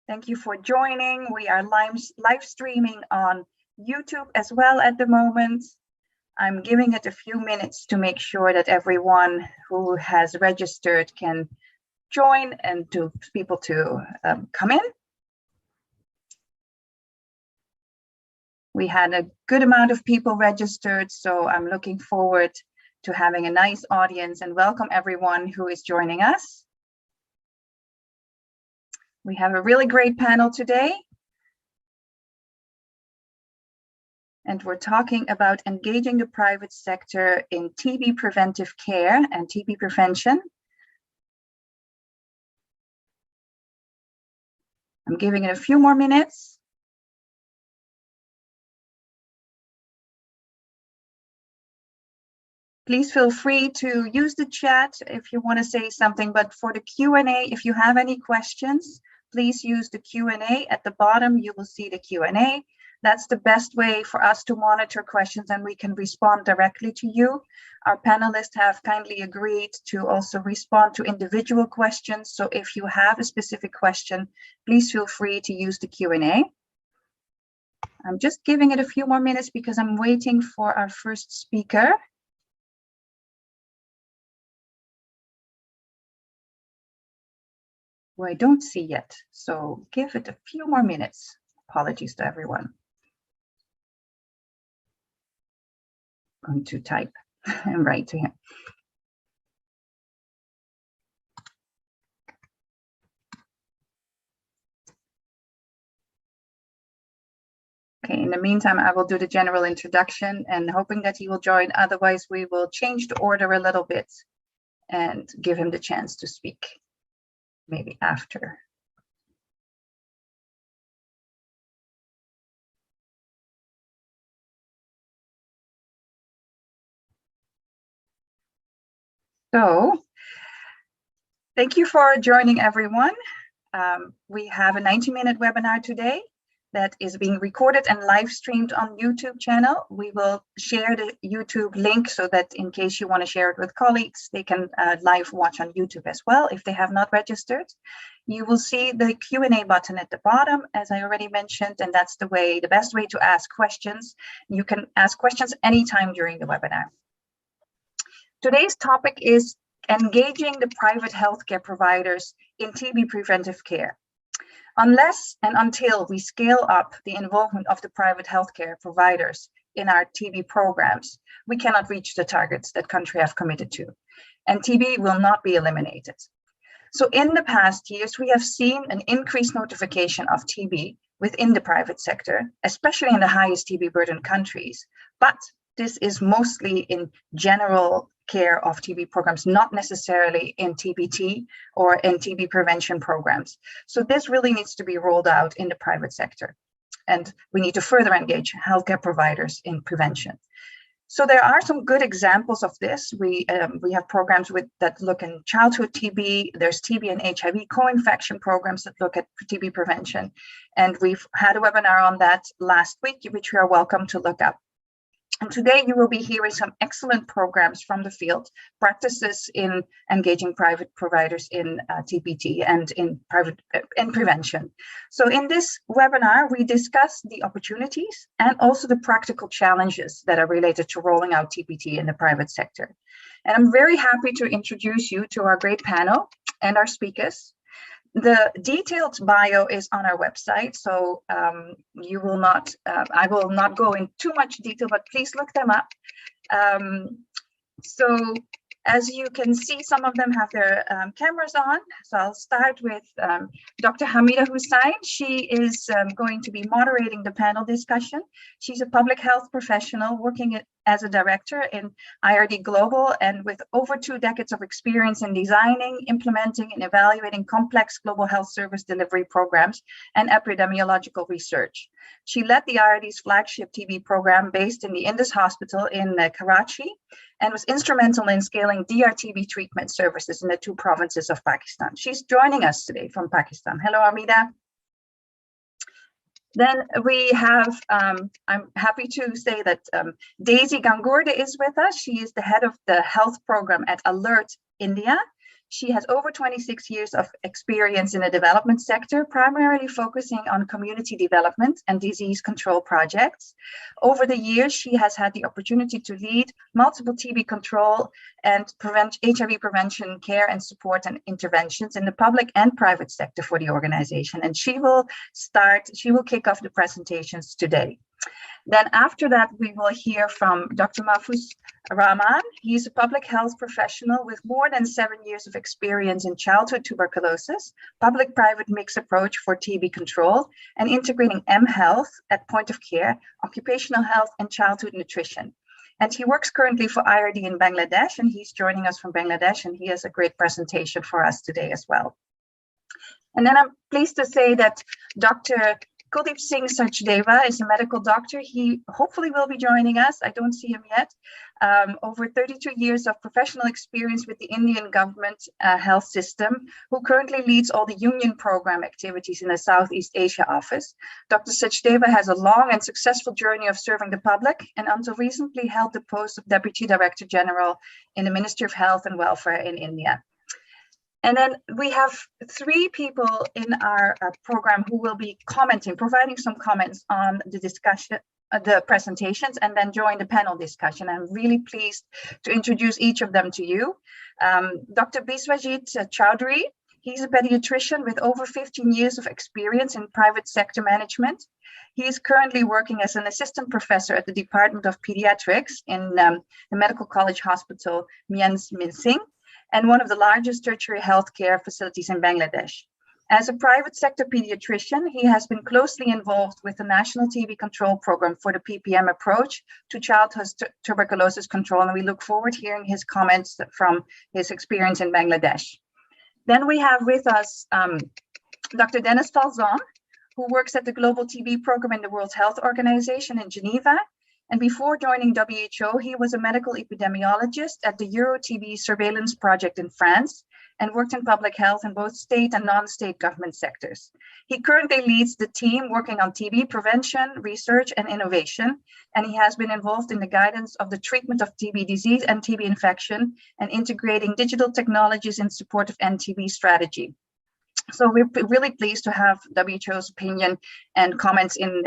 Thank you for joining. We are live streaming on YouTube as well at the moment. I'm giving it a few minutes to make sure that everyone who has registered can join and to people to come in. We had a good amount of people registered, so I'm looking forward to having a nice audience and welcome everyone who is joining us. We have a really great panel today. And we're talking about engaging the private sector in TB preventive care and TB prevention. I'm giving it a few more minutes. Please feel free to use the chat if you want to say something, but for the Q&A, if you have any questions, please use the Q&A. At the bottom, you will see the Q&A. That's the best way for us to monitor questions and we can respond directly to you. Our panelists have kindly agreed to also respond to individual questions. So if you have a specific question, please feel free to use the Q&A. I'm just giving it a few more minutes because I'm waiting for our first speaker. Who I don't see yet, so give it a few more minutes. Apologies to everyone. I'm going to type and write to him. Okay, in the meantime, I will do the general introduction and hoping that he will join. Otherwise, we will change the order a little bit and give him the chance to speak. Maybe after. So, thank you for joining everyone. We have a 90-minute webinar today that is being recorded and live streamed on YouTube channel. We will share the YouTube link so that in case you want to share it with colleagues, they can live watch on YouTube as well if they have not registered. You will see the Q&A button at the bottom, as I already mentioned, and that's the best way to ask questions. You can ask questions anytime during the webinar. Today's topic is engaging the private healthcare providers in TB preventive care. Unless and until we scale up the involvement of the private healthcare providers in our TB programs, we cannot reach the targets that countries have committed to, and TB will not be eliminated. So in the past years, we have seen an increased notification of TB within the private sector, especially in the highest TB burden countries. But this is mostly in general care of TB programs, not necessarily in TBT or in TB prevention programs. So this really needs to be rolled out in the private sector. And we need to further engage healthcare providers in prevention. So there are some good examples of this. We have programs that look in childhood TB. There's TB and HIV co-infection programs that look at TB prevention. And we've had a webinar on that last week, which you are welcome to look up. And today you will be hearing some excellent programs from the field, practices in engaging private providers in TBT and in prevention. So in this webinar, we discuss the opportunities and also the practical challenges that are related to rolling out TBT in the private sector. And I'm very happy to introduce you to our great panel and our speakers. The detailed bio is on our website, so you will not, I will not go in too much detail, but please look them up. So as you can see, some of them have their cameras on. So I'll start with Dr. Hamida Hussain. She is going to be moderating the panel discussion. She's a public health professional working as a director in IRD Global and with over 2 decades of experience in designing, implementing, and evaluating complex global health service delivery programs and epidemiological research. She led the IRD's flagship TB program based in the Indus Hospital in Karachi and was instrumental in scaling DRTB treatment services in the 2 provinces of Pakistan. She's joining us today from Pakistan. Hello, Amida. Then we have, I'm happy to say that Daisy Gangurde is with us. She is the head of the health program at Alert India. She has over 26 years of experience in the development sector, primarily focusing on community development and disease control projects. Over the years, she has had the opportunity to lead multiple TB control and HIV prevention care and support and interventions in the public and private sector for the organization. And she will kick off the presentations today. Then after that, we will hear from Dr. Mahfouz Rahman. He's a public health professional with more than 7 years of experience in childhood tuberculosis, public-private mixed approach for TB control, and integrating mHealth at point of care, occupational health, and childhood nutrition. And he works currently for IRD in Bangladesh, and he's joining us from Bangladesh, and he has a great presentation for us today as well. And then I'm pleased to say that Dr. Kuldeep Sachdeva is a medical doctor. He hopefully will be joining us. I don't see him yet. Over 32 years of professional experience with the Indian government health system, who currently leads all the union program activities in the Southeast Asia office. Dr. Sachdeva has a long and successful journey of serving the public, and until recently held the post of Deputy Director General in the Ministry of Health and Welfare in India. And then we have 3 people in our program who will be providing some comments on the discussion, the presentations, and then join the panel discussion. I'm really pleased to introduce each of them to you. Dr. Biswajit Chowdhury, he's a pediatrician with over 15 years of experience in private sector management. He is currently working as an assistant professor at the Department of Pediatrics in the Medical College Hospital, Mians Minsing, and one of the largest tertiary healthcare facilities in Bangladesh. As a private sector pediatrician, he has been closely involved with the National TB Control Program for the PPM approach to childhood tuberculosis control, and we look forward to hearing his comments from his experience in Bangladesh. Then we have with us Dr. Dennis Falzon, who works at the Global TB Program in the World Health Organization in Geneva. And before joining WHO, he was a medical epidemiologist at the EuroTB Surveillance Project in France and worked in public health in both state and non-state government sectors. He currently leads the team working on TB prevention, research, and innovation, and he has been involved in the guidance of the treatment of TB disease and TB infection and integrating digital technologies in support of NTB strategy. So we're really pleased to have WHO's opinion and comments in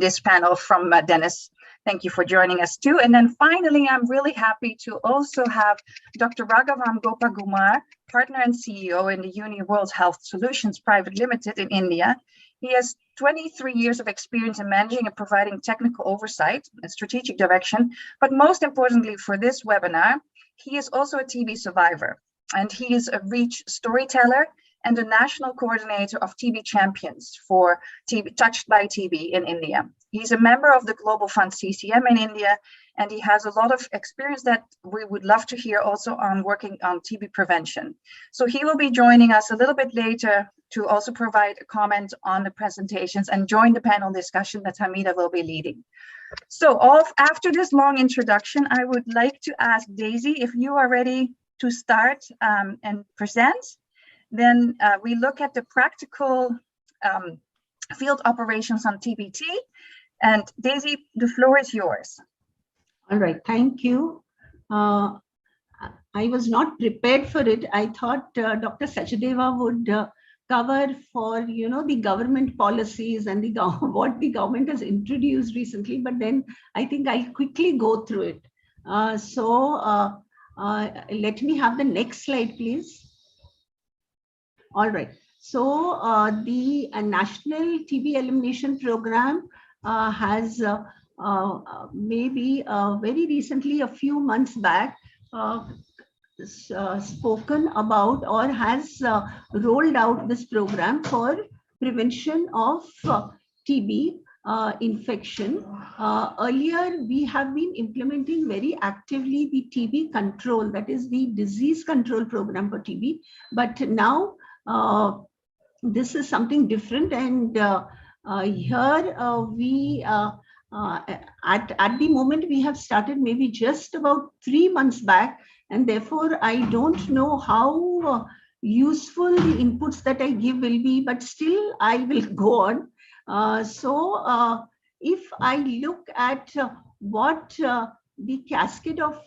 this panel from Dennis. Thank you for joining us too. And then finally, I'm really happy to also have Dr. Raghavan Gopagumar, partner and CEO in the Uni World Health Solutions Private Limited in India. He has 23 years of experience in managing and providing technical oversight and strategic direction. But most importantly for this webinar, he is also a TB survivor, and he is a REACH storyteller and the national coordinator of TB champions for TB, Touched by TB in India. He's a member of the Global Fund CCM in India, and he has a lot of experience that we would love to hear also on working on TB prevention. So he will be joining us a little bit later to also provide a comment on the presentations and join the panel discussion that Hamida will be leading. So after this long introduction, I would like to ask Daisy if you are ready to start and present. Then we look at the practical field operations on TBT. And Daisy, the floor is yours. All right, thank you. I was not prepared for it. I thought Dr. Sachdeva would cover for, the government policies and what the government has introduced recently, but then I think I'll quickly go through it. Let me have the next slide, please. All right, so the National TB Elimination Program has maybe very recently, a few months back, spoken about or has rolled out this program for prevention of TB infection. Earlier, we have been implementing very actively the TB control, that is the disease control program for TB. But now this is something different, and here we at the moment we have started maybe just about 3 months back, and therefore I don't know how useful the inputs that I give will be, but still I will go on. If I look at what the cascade of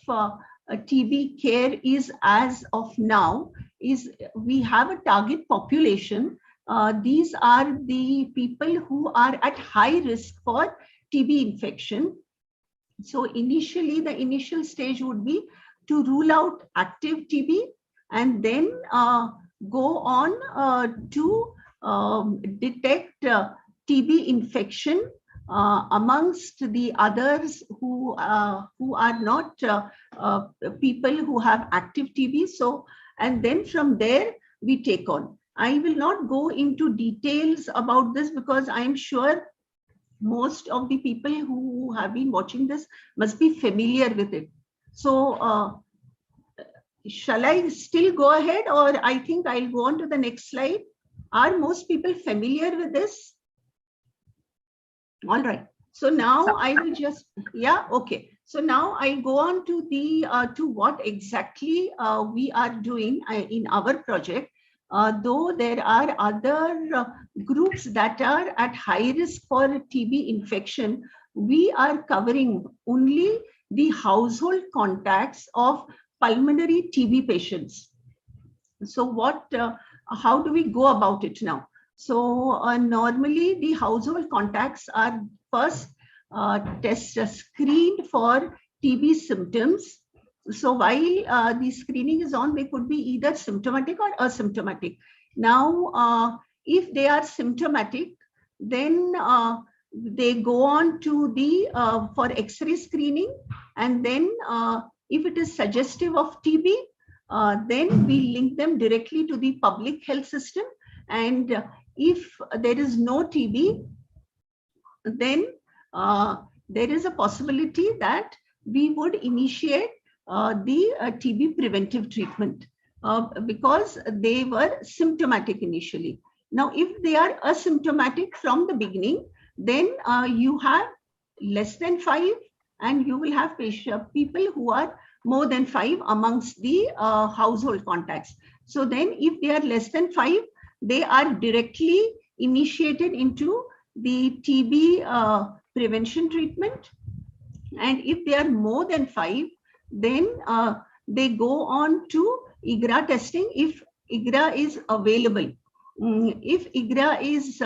TB care is as of now, is we have a target population. These are the people who are at high risk for TB infection. So initially, the initial stage would be to rule out active TB and then go on to detect TB infection amongst the others who are not people who have active TB. So, and then from there we take on. I will not go into details about this because I am sure most of the people who have been watching this must be familiar with it. So shall I still go ahead, or I think I'll go on to the next slide? Are most people familiar with this? All right. So now I will just, yeah, okay. So now I'll go on to the to what exactly we are doing in our project. Though there are other groups that are at high risk for TB infection, we are covering only the household contacts of pulmonary TB patients. So what, how do we go about it now? So normally the household contacts are first screened for TB symptoms. So while the screening is on, they could be either symptomatic or asymptomatic. Now, if they are symptomatic, then they go on to the for X-ray screening, and then if it is suggestive of TB, then we link them directly to the public health system. And if there is no TB, then there is a possibility that we would initiate the TB preventive treatment because they were symptomatic initially. Now, if they are asymptomatic from the beginning, then you have less than 5, and you will have people who are more than 5 amongst the household contacts. So then if they are less than 5, they are directly initiated into the TB prevention treatment. And if they are more than 5, then they go on to Igra testing if Igra is available. If Igra is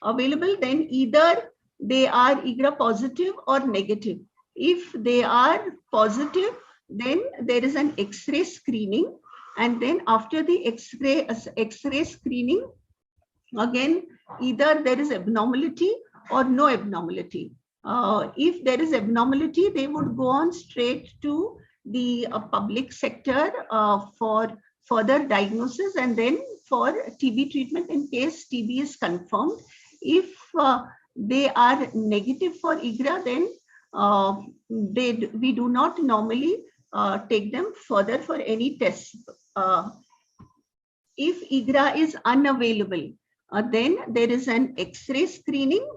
available, then either they are Igra positive or negative. If they are positive, then there is an X-ray screening, and then after the X-ray screening, again, either there is abnormality or no abnormality. If there is abnormality, they would go on straight to the public sector for further diagnosis and then for TB treatment in case TB is confirmed. If they are negative for Igra, then we do not normally take them further for any tests. If Igra is unavailable, then there is an X-ray screening,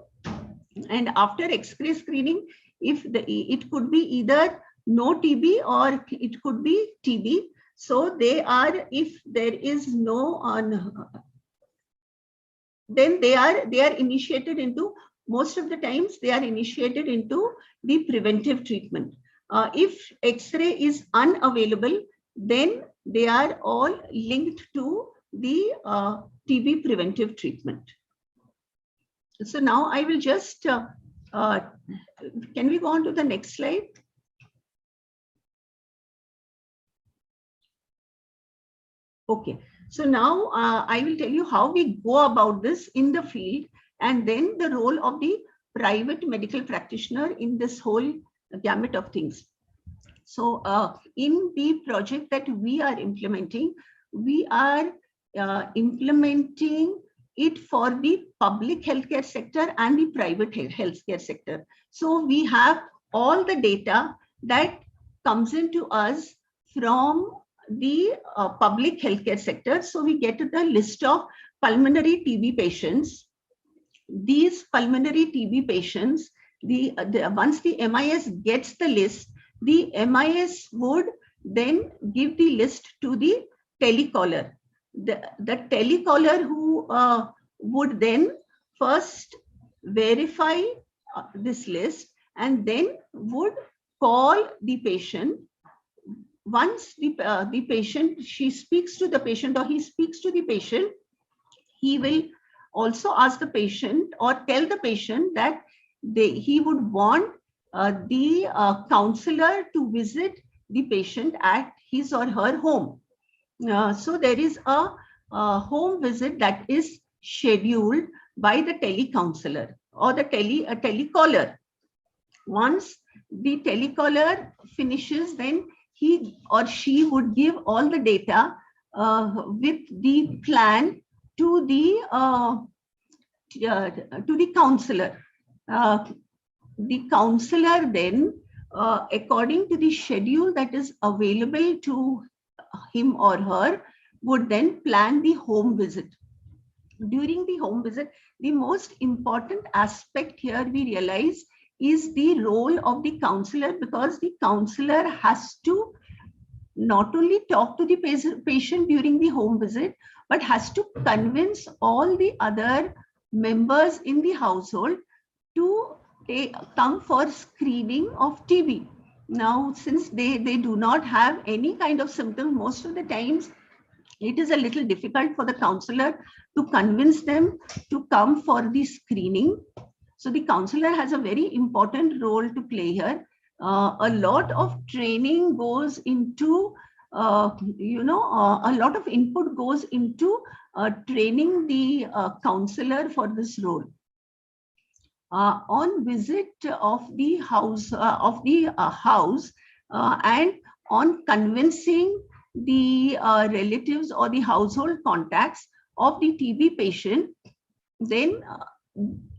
and after X-ray screening, if it could be either no TB or it could be TB. So they are, if there is no then they are initiated into, most of the times they are initiated into the preventive treatment. If X-ray is unavailable, then they are all linked to the TB preventive treatment. So now I will just, can we go on to the next slide? Okay, so now I will tell you how we go about this in the field, and then the role of the private medical practitioner in this whole gamut of things. So in the project that we are implementing, we are implementing it for the public healthcare sector and the private healthcare sector. So we have all the data that comes into us from the public healthcare sector. So we get the list of pulmonary TB patients. These pulmonary TB patients, once the MIS gets the list, the MIS would then give the list to the telecaller. The telecaller who would then first verify this list and then would call the patient once the patient, she speaks to the patient or he speaks to the patient, he will also ask the patient or tell the patient that he would want the counselor to visit the patient at his or her home. So there is a home visit that is scheduled by the telecounselor or the telecaller. Once the telecaller finishes, then he or she would give all the data with the plan to the counselor. The counselor then, according to the schedule that is available to him or her, would then plan the home visit. During the home visit, the most important aspect here we realize is the role of the counselor, because the counselor has to not only talk to the patient during the home visit, but has to convince all the other members in the household to come for screening of TB. Now, since they do not have any kind of symptom, most of the times it is a little difficult for the counselor to convince them to come for the screening. So the counselor has a very important role to play here. A lot of training goes into, a lot of input goes into training the counselor for this role. On visit of the house, and on convincing the relatives or the household contacts of the TB patient, then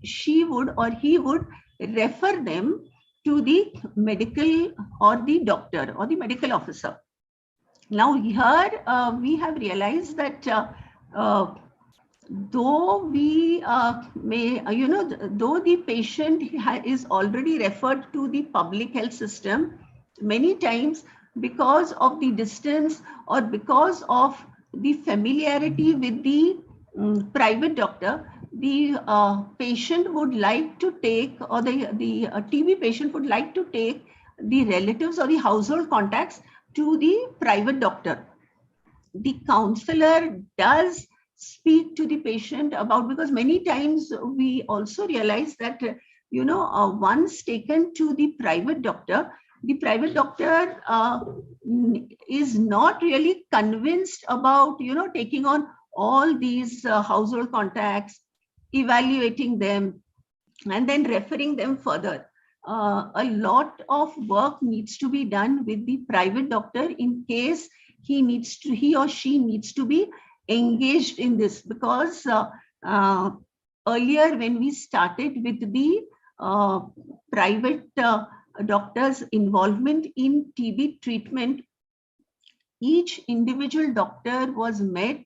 she would or he would refer them to the medical or the doctor or the medical officer. Now here we have realized that though we though the patient is already referred to the public health system, many times because of the distance or because of the familiarity with the private doctor, the patient would like to take, or the TB patient would like to take the relatives or the household contacts to the private doctor. The counselor does speak to the patient about, because many times we also realize that once taken to the private doctor is not really convinced about taking on all these household contacts, evaluating them, and then referring them further. A lot of work needs to be done with the private doctor in case he or she needs to be engaged in this, because earlier when we started with the private doctors' involvement in TB treatment, each individual doctor was met.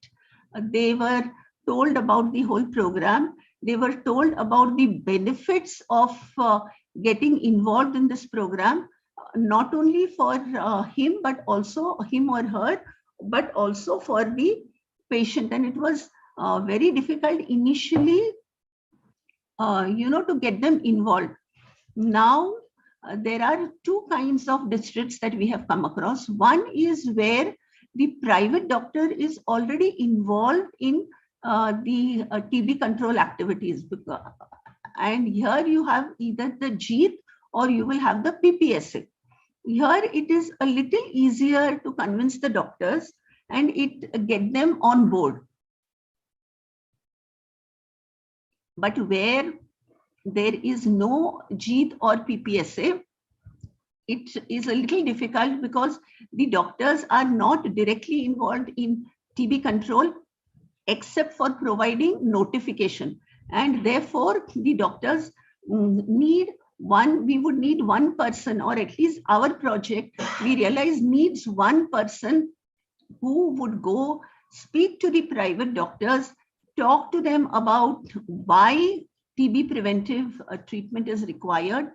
They were told about the whole program. They were told about the benefits of getting involved in this program, not only for him or her, but also for the patient. And it was very difficult initially, to get them involved. Now, there are two kinds of districts that we have come across. One is where the private doctor is already involved in the TB control activities. And here you have either the JEET or you will have the PPSA. Here it is a little easier to convince the doctors and get them on board. But where there is no JEET or PPSA, it is a little difficult because the doctors are not directly involved in TB control except for providing notification. And therefore, the doctors we would need one person, or at least our project, we realize needs one person who would go speak to the private doctors, talk to them about why TB preventive treatment is required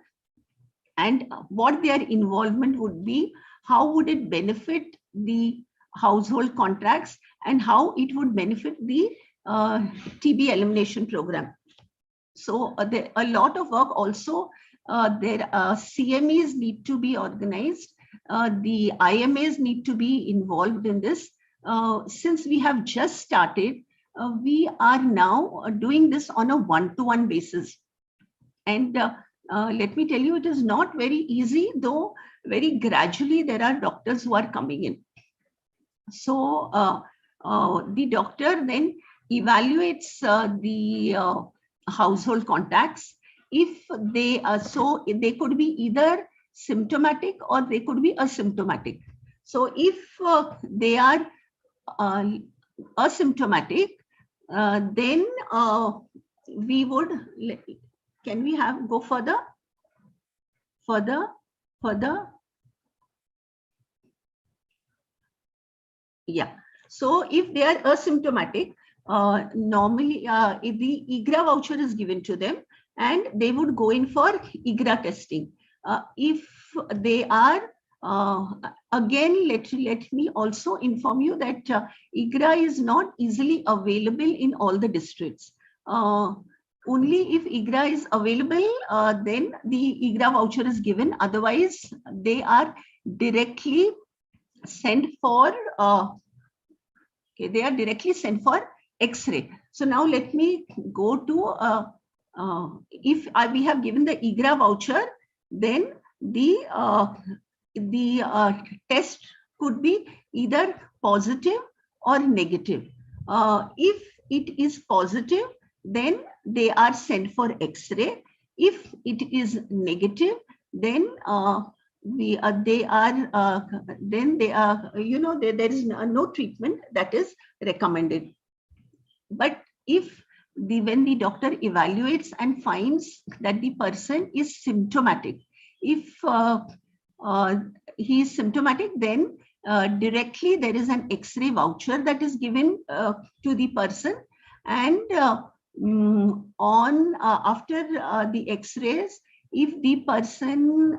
and what their involvement would be, how would it benefit the household contacts, and how it would benefit the TB elimination program. So a lot of work also, CMEs need to be organized. the IMAs need to be involved in this. Since we have just started, we are now doing this on a one-to-one basis. And let me tell you, it is not very easy, though very gradually there are doctors who are coming in. So the doctor then evaluates the household contacts. If they are so, they could be either symptomatic or they could be asymptomatic. So if they are asymptomatic, then we would, can we have go further? Yeah. So if they are asymptomatic, normally if the Igra voucher is given to them and they would go in for Igra testing. If they are, again, let me also inform you that Igra is not easily available in all the districts. Only if Igra is available, then the Igra voucher is given. Otherwise, they are directly sent for they are directly sent for X-ray. So now let me go to if we have given the Igra voucher, then the test could be either positive or negative. If it is positive, then they are sent for X-ray. If it is negative, then there is no treatment that is recommended. But if when the doctor evaluates and finds that the person is symptomatic, if he is symptomatic, then directly there is an X-ray voucher that is given to the person, and after the X-rays, if the person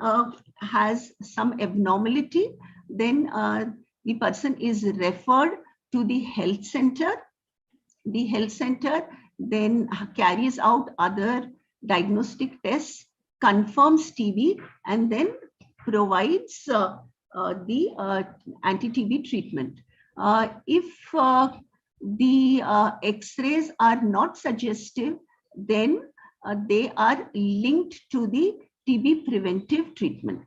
has some abnormality, then the person is referred to the health center. The health center then carries out other diagnostic tests, confirms TB, and then provides the anti-TB treatment. If the X-rays are not suggestive, then they are linked to the TB preventive treatment.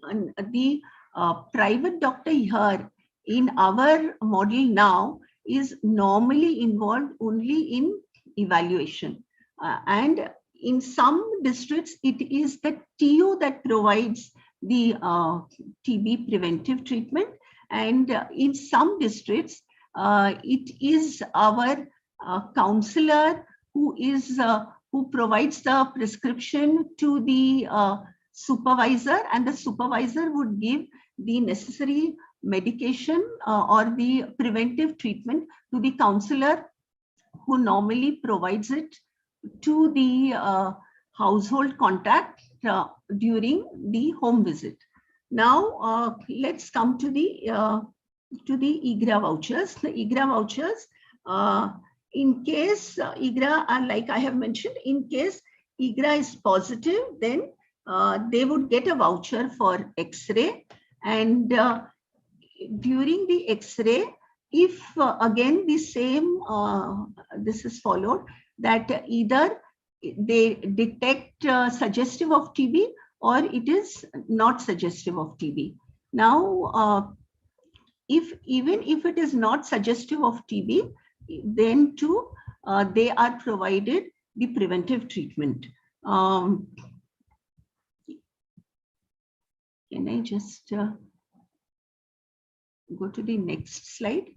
And the private doctor here in our model now is normally involved only in evaluation. And in some districts, it is the TU that provides the TB preventive treatment. And in some districts, it is our counselor who provides the prescription to the supervisor, and the supervisor would give the necessary medication or the preventive treatment to the counselor, who normally provides it to the household contact during the home visit. Now let's come to the Igra vouchers. The Igra vouchers, in case Igra, like I have mentioned, in case Igra is positive, then they would get a voucher for X-ray. And during the X-ray, if again the same, this is followed, that either they detect suggestive of TB or it is not suggestive of TB. Now, even if it is not suggestive of TB, then too they are provided the preventive treatment. Can I just go to the next slide?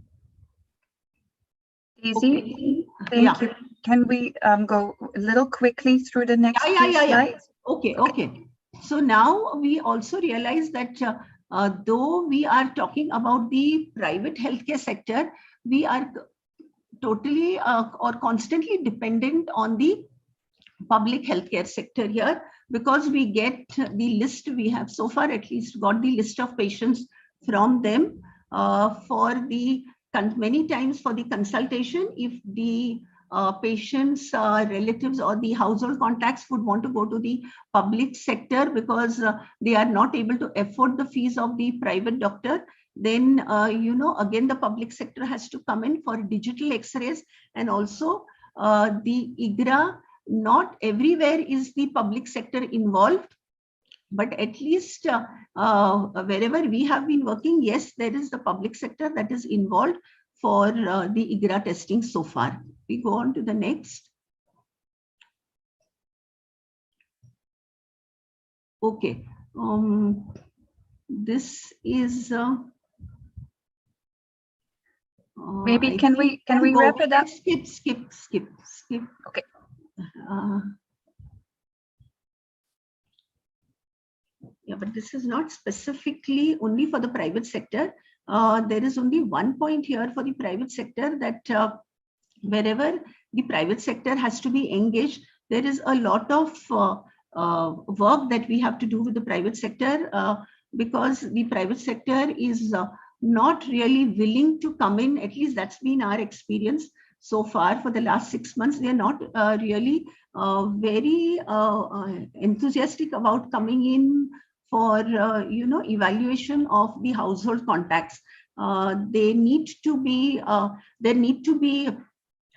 Easy. Okay. Thank you. Can we go a little quickly through the next slides? Okay. So now we also realize that though we are talking about the private healthcare sector, we are totally or constantly dependent on the public healthcare sector here, because we get the list, we have so far at least got the list of patients from them for the many times for the consultation. If the patients, relatives, or the household contacts would want to go to the public sector because they are not able to afford the fees of the private doctor, then, again, the public sector has to come in for digital x-rays. And also the Igra, not everywhere is the public sector involved, but at least wherever we have been working, yes, there is the public sector that is involved for the Igra testing so far. We go on to the next. Okay. This is maybe can we wrap it up? Skip. Okay. Yeah, but this is not specifically only for the private sector. There is only one point here for the private sector, that wherever the private sector has to be engaged, there is a lot of work that we have to do with the private sector, because the private sector is not really willing to come in. At least that's been our experience so far for the last 6 months. They are not really very enthusiastic about coming in for evaluation of the household contacts. They need to be there need to be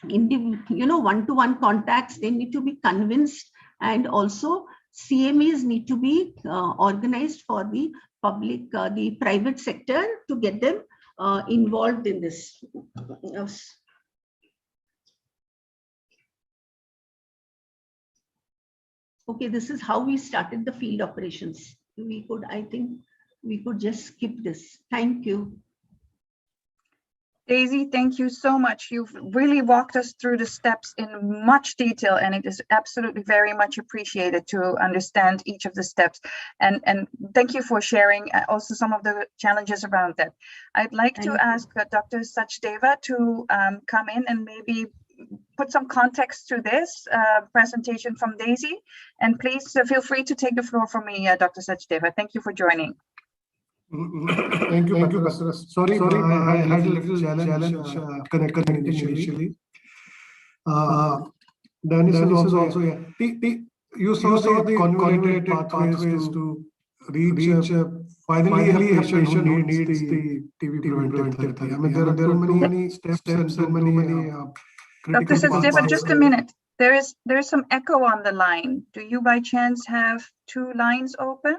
one-to-one contacts. They need to be convinced, and also CMEs need to be organized for the public, the private sector, to get them involved in this. Okay, this is how we started the field operations. I think we could just skip this. Thank you. Daisy, thank you so much. You've really walked us through the steps in much detail, and it is absolutely very much appreciated to understand each of the steps. And thank you for sharing also some of the challenges around that. I'd like to ask Dr. Sachdeva to come in and maybe put some context to this presentation from Daisy. And please feel free to take the floor from me, Dr. Sachdeva. Thank you for joining. Thank you, Petra. Sorry, I had a little challenge connecting initially. Then this is also, yeah. You saw the convoluted pathways to reach finally a patient who needs the TB preventive therapy. I mean, there are too many steps and too many Dr. Sachdeva, just a minute. There is some echo on the line. Do you by chance have two lines open?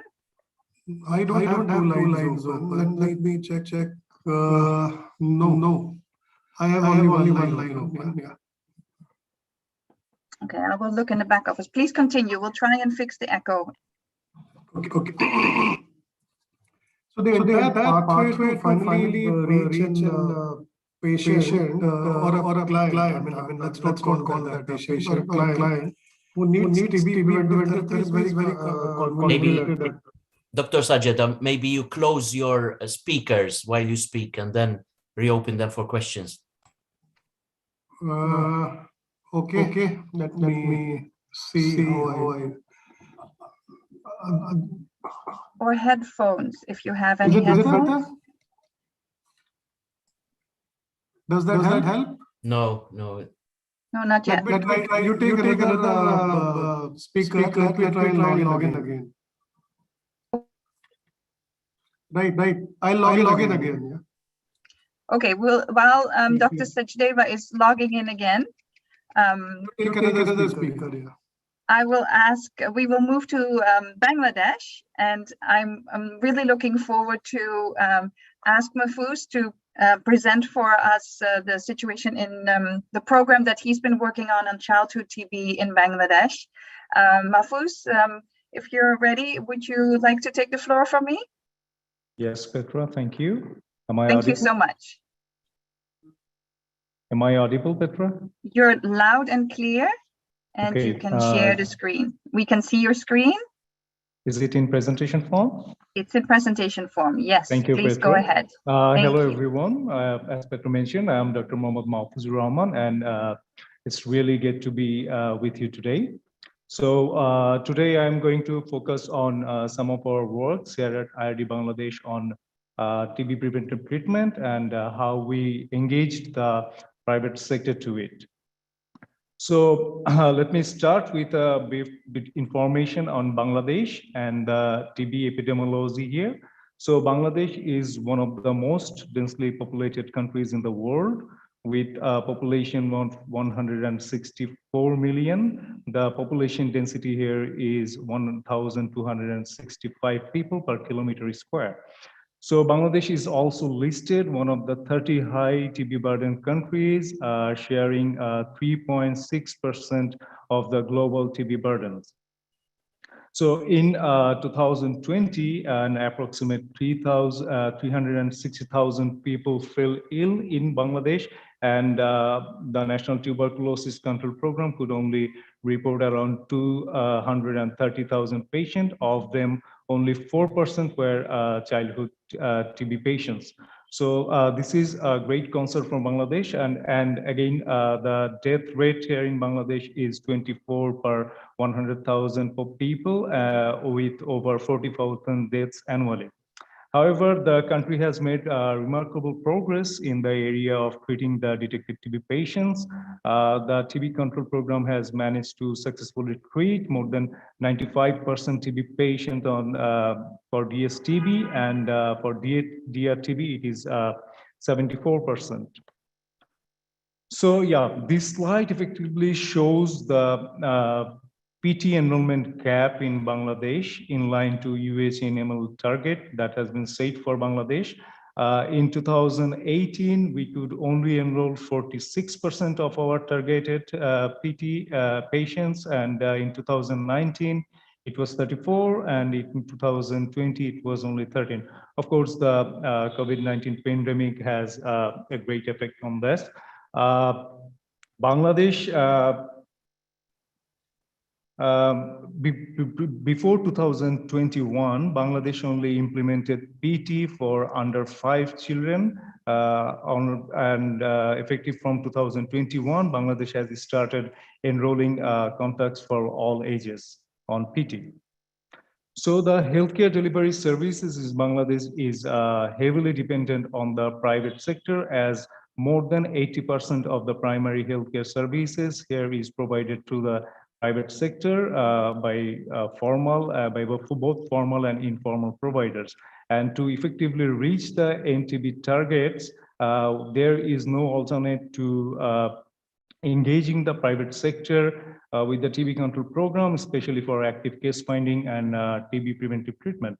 I don't have two lines open. Let me check. No. I have only one line open. Yeah. Okay, I will look in the back office. Please continue. We'll try and fix the echo. Okay. So the entire pathway to finally reach a patient or a client. I mean, let's not call that a patient or a client who needs TB preventive therapy is very convoluted. Dr. Sachdeva, maybe you close your speakers while you speak and then reopen them for questions. Okay. Let me see how I... Or headphones, if you have any headphones. Is it better? Does that help? No. No, not yet. You take another speaker. Let me try and log in again. Right. I'll log in again. Yeah. Okay. While Dr. Sachdeva is logging in again, take another speaker. Yeah. I will ask. We will move to Bangladesh, and I'm really looking forward to ask Mahfouz to present for us the situation in the program that he's been working on childhood TB in Bangladesh. Mahfouz, if you're ready, would you like to take the floor from me? Yes, Petra, thank you. Am I Thank audible? you so much. Am I audible, Petra? You're loud and clear, and Okay, you can share the screen. We can see your screen. Is it in presentation form? It's in presentation form, yes. Thank you, Please Petra. go ahead. Hello, everyone. As Petra mentioned, I am Dr. Mohammad Mahfouz Rahman, and it's really good to be with you today. So today I'm going to focus on some of our works here at IRD Bangladesh on TB preventive treatment and how we engaged the private sector to it. So let me start with a bit information on Bangladesh and TB epidemiology here. So Bangladesh is one of the most densely populated countries in the world, with a population of 164 million. The population density here is 1,265 people per kilometer square. So Bangladesh is also listed one of the 30 high TB burden countries, sharing 3.6% of the global TB burdens. So in 2020, an approximate 360,000 people fell ill in Bangladesh, and the National Tuberculosis Control Program could only report around 230,000 patients. Of them, only 4% were childhood TB patients. So this is a great concern from Bangladesh, and again, the death rate here in Bangladesh is 24 per 100,000 people, with over 40,000 deaths annually. However, the country has made remarkable progress in the area of treating the detected TB patients. The TB control program has managed to successfully treat more than 95% TB patients on for DS-TB, and for DR-TB it is 74%. So yeah, this slide effectively shows the PT enrollment cap in Bangladesh in line to UHNML target that has been set for Bangladesh. In 2018, we could only enroll 46% of our targeted PT patients, and in 2019, it was 34, and in 2020, it was only 13. Of course, the COVID-19 pandemic has a great effect on this. Bangladesh, before 2021, Bangladesh only implemented PT for under 5 children, and effective from 2021, Bangladesh has started enrolling contacts for all ages on PT. So the healthcare delivery services in Bangladesh is heavily dependent on the private sector, as more than 80% of the primary healthcare services here is provided to the private sector by both formal and informal providers. And to effectively reach the NTB targets, there is no alternate to engaging the private sector with the TB control program, especially for active case finding and TB preventive treatment.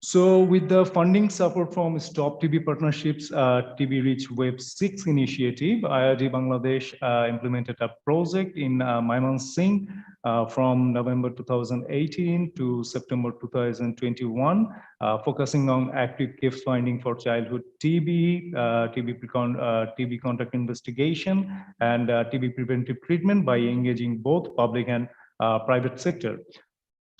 So with the funding support from Stop TB Partnerships TB Reach Wave 6 initiative, IRD Bangladesh implemented a project in Mymensingh from November 2018 to September 2021, focusing on active case finding for childhood TB, TB contact investigation, and TB preventive treatment by engaging both public and private sector.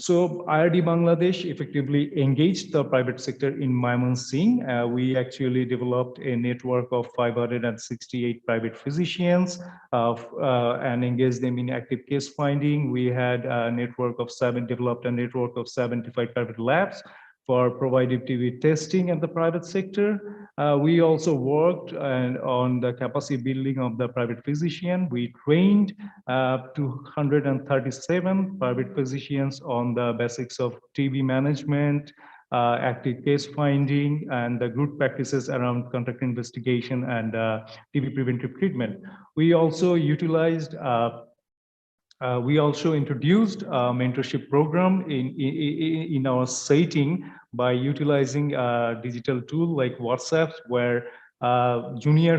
So IRD Bangladesh effectively engaged the private sector in Mymensingh. We actually developed a network of 568 private physicians and engaged them in active case finding. We had a network of developed a network of 75 private labs for providing TB testing in the private sector. We also worked on the capacity building of the private physician. We trained 237 private physicians on the basics of TB management, active case finding, and the good practices around contact investigation and TB preventive treatment. We also utilized we also introduced a mentorship program in our setting by utilizing a digital tool like WhatsApp, where junior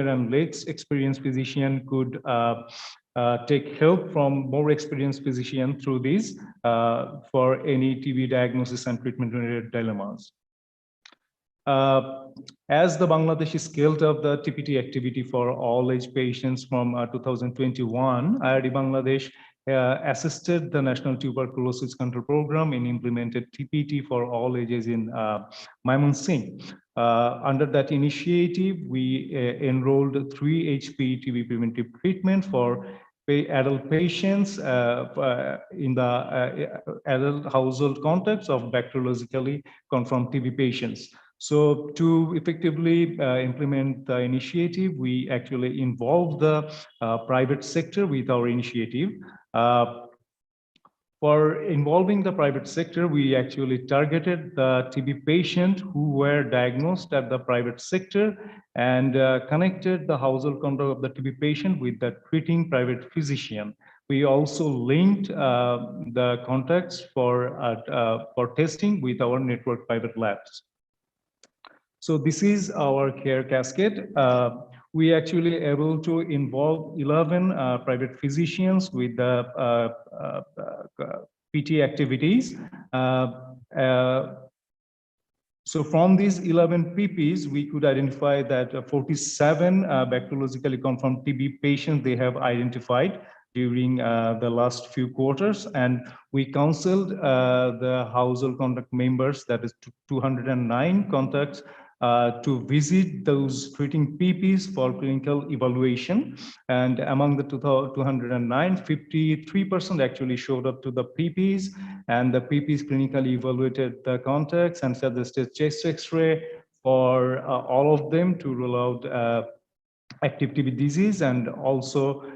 and less experienced physician could take help from more experienced physician through this for any TB diagnosis and treatment related dilemmas. As the Bangladesh scaled up the TPT activity for all age patients from 2021, IRD Bangladesh assisted the National Tuberculosis Control Program and implemented TPT for all ages in Mymensingh. Under that initiative, we enrolled 3 HP TB preventive treatment for adult patients in the adult household contacts of bacteriologically confirmed TB patients. So to effectively implement the initiative, we actually involve the private sector with our initiative. For involving the private sector, we actually targeted the TB patient who were diagnosed at the private sector and connected the household contact of the TB patient with the treating private physician. We also linked the contacts for testing with our network private labs. So this is our care cascade. We actually able to involve 11 private physicians with the PT activities. So from these 11 PPs, we could identify that 47 bacteriologically confirmed TB patients they have identified during the last few quarters, and we counseled the household contact members, that is 209 contacts, to visit those treating PPs for clinical evaluation. And among the 209, 53% actually showed up to the PPs, and the PPs clinically evaluated the contacts and suggested chest X-ray for all of them to rule out active TB disease. And also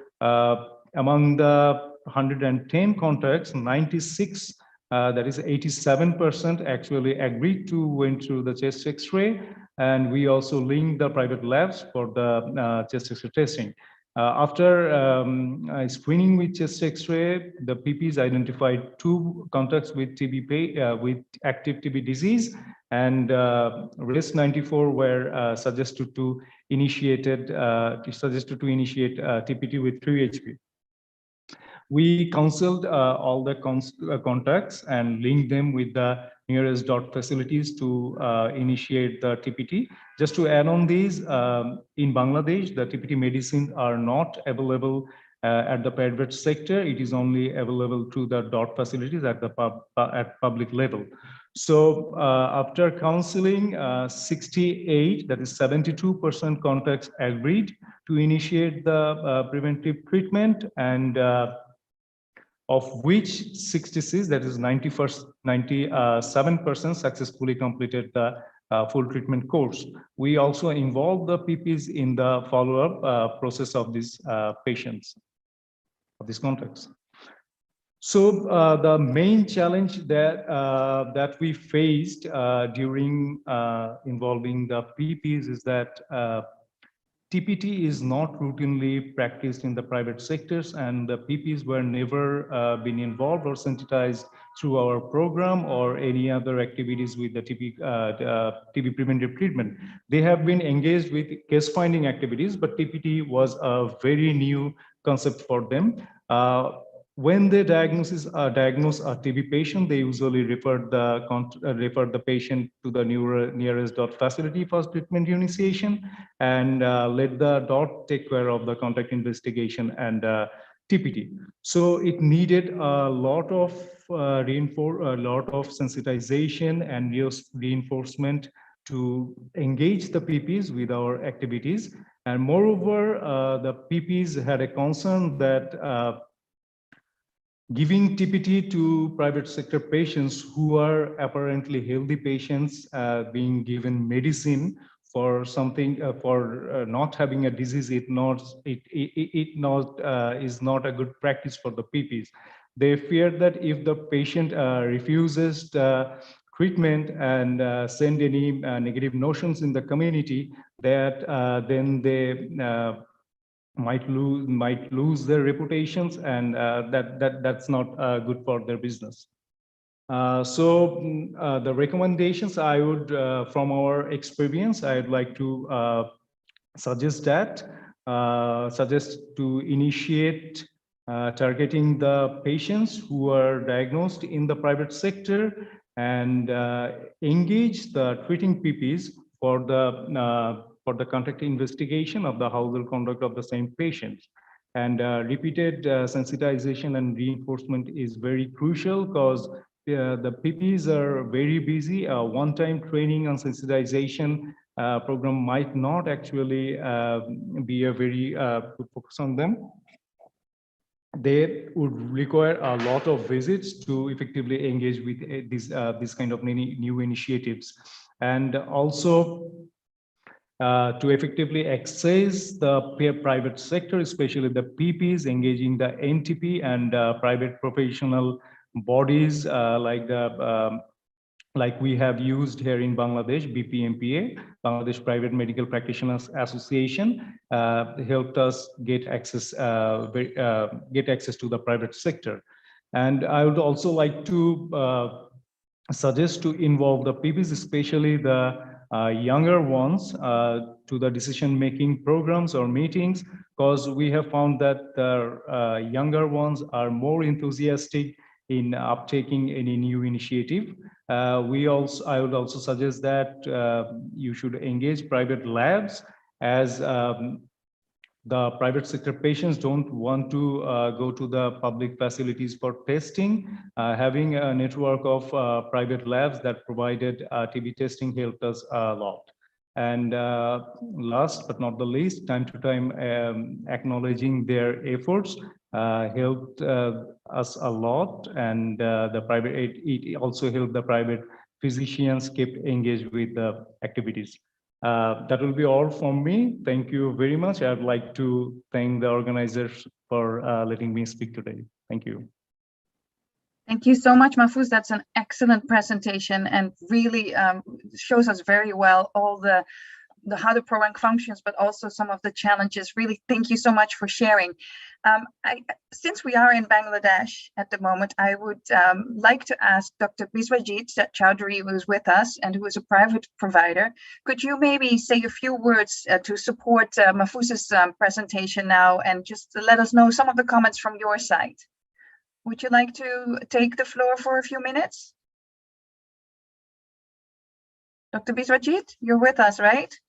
among the 110 contacts, 96, that is 87% actually agreed to went through the chest X-ray, and we also linked the private labs for the chest X-ray testing. After screening with chest X-ray, the PPs identified 2 contacts with TB with active TB disease, and rest 94 were suggested to initiate TPT with 3HP. We counseled all the contacts and linked them with the nearest DOT facilities to initiate the TPT. Just to add on these, in Bangladesh, the TPT medicines are not available at the private sector. It is only available through the DOT facilities at the public level. So after counseling, 68, that is 72% contacts agreed to initiate the preventive treatment, and of which 66, that is 97% successfully completed the full treatment course. We also involved the PPs in the follow-up process of these patients, of these contacts. So the main challenge that that we faced during involving the PPs is that TPT is not routinely practiced in the private sectors, and the PPs were never been involved or sensitized through our program or any other activities with the TB preventive treatment. They have been engaged with case finding activities, but TPT was a very new concept for them. When they diagnose a TB patient, they usually refer the patient to the nearest DOT facility for treatment initiation, and let the DOT take care of the contact investigation and TPT. So it needed a lot of sensitization and reinforcement to engage the PPs with our activities. And moreover, the PPs had a concern that giving TPT to private sector patients who are apparently healthy patients being given medicine for something for not having a disease, is not a good practice for the PPs. They fear that if the patient refuses the treatment and send any negative notions in the community, that then they might lose their reputations, and that's not good for their business. So the recommendations I would, from our experience, I'd like to suggest to initiate targeting the patients who are diagnosed in the private sector, and engage the treating PPs for the contact investigation of the household conduct of the same patients. And repeated sensitization and reinforcement is very crucial, because the PPs are very busy. One-time training and sensitization program might not actually be a very good focus on them. They would require a lot of visits to effectively engage with this kind of new initiatives. and also to effectively access the private sector, especially the PPs, engaging the NTP and private professional bodies like we have used here in Bangladesh, BPMPA, Bangladesh Private Medical Practitioners Association, helped us get access to the private sector. And I would also like to suggest to involve the PPs, especially the younger ones, to the decision-making programs or meetings, because we have found that the younger ones are more enthusiastic in uptaking any new initiative. I would also suggest that you should engage private labs, as the private sector patients don't want to go to the public facilities for testing. Having a network of private labs that provided TB testing helped us a lot. And last but not the least, time to time acknowledging their efforts helped us a lot, and it also helped the private physicians keep engaged with the activities. That will be all from me. Thank you very much. I'd like to thank the organizers for letting me speak today. Thank you. Thank you so much, Mahfouz. That's an excellent presentation and really shows us very well all the how the program functions, but also some of the challenges. Really, thank you so much for sharing. Since we are in Bangladesh at the moment, I would like to ask Dr. Biswajit Chowdhury, who is with us and who is a private provider. Could you maybe say a few words to support Mahfouz's presentation now, and just let us know some of the comments from your side? Would you like to take the floor for a few minutes? Dr. Biswajit, you're with us, right?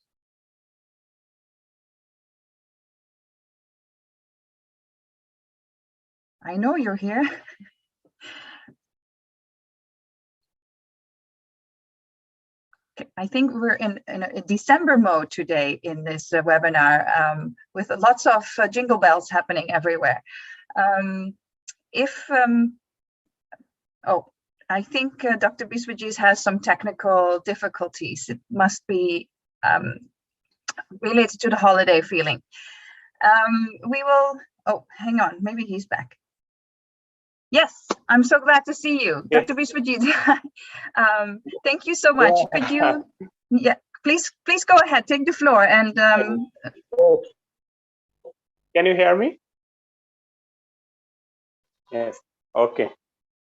I know you're here. Okay, I think we're in a December mode today in this webinar, with lots of jingle bells happening everywhere. I think Dr. Biswajit has some technical difficulties. It must be related to the holiday feeling. Hang on, maybe he's back. Yes, I'm so glad to see you, yes. Dr. Biswajit. Thank you so much. Could you, please go ahead, take the floor. And can you hear me? Yes. Okay.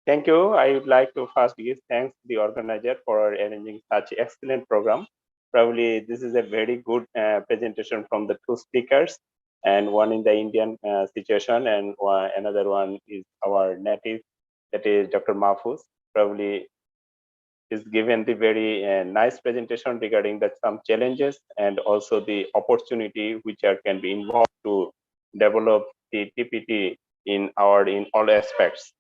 Thank you. I would like to first give thanks to the organizer for arranging such excellent program. Probably this is a very good presentation from the two speakers, and one in the Indian situation, and another one is our native, that is Dr. Mahfouz. Probably is given the very nice presentation regarding that some challenges and also the opportunity which can be involved to develop the TPT in all aspects.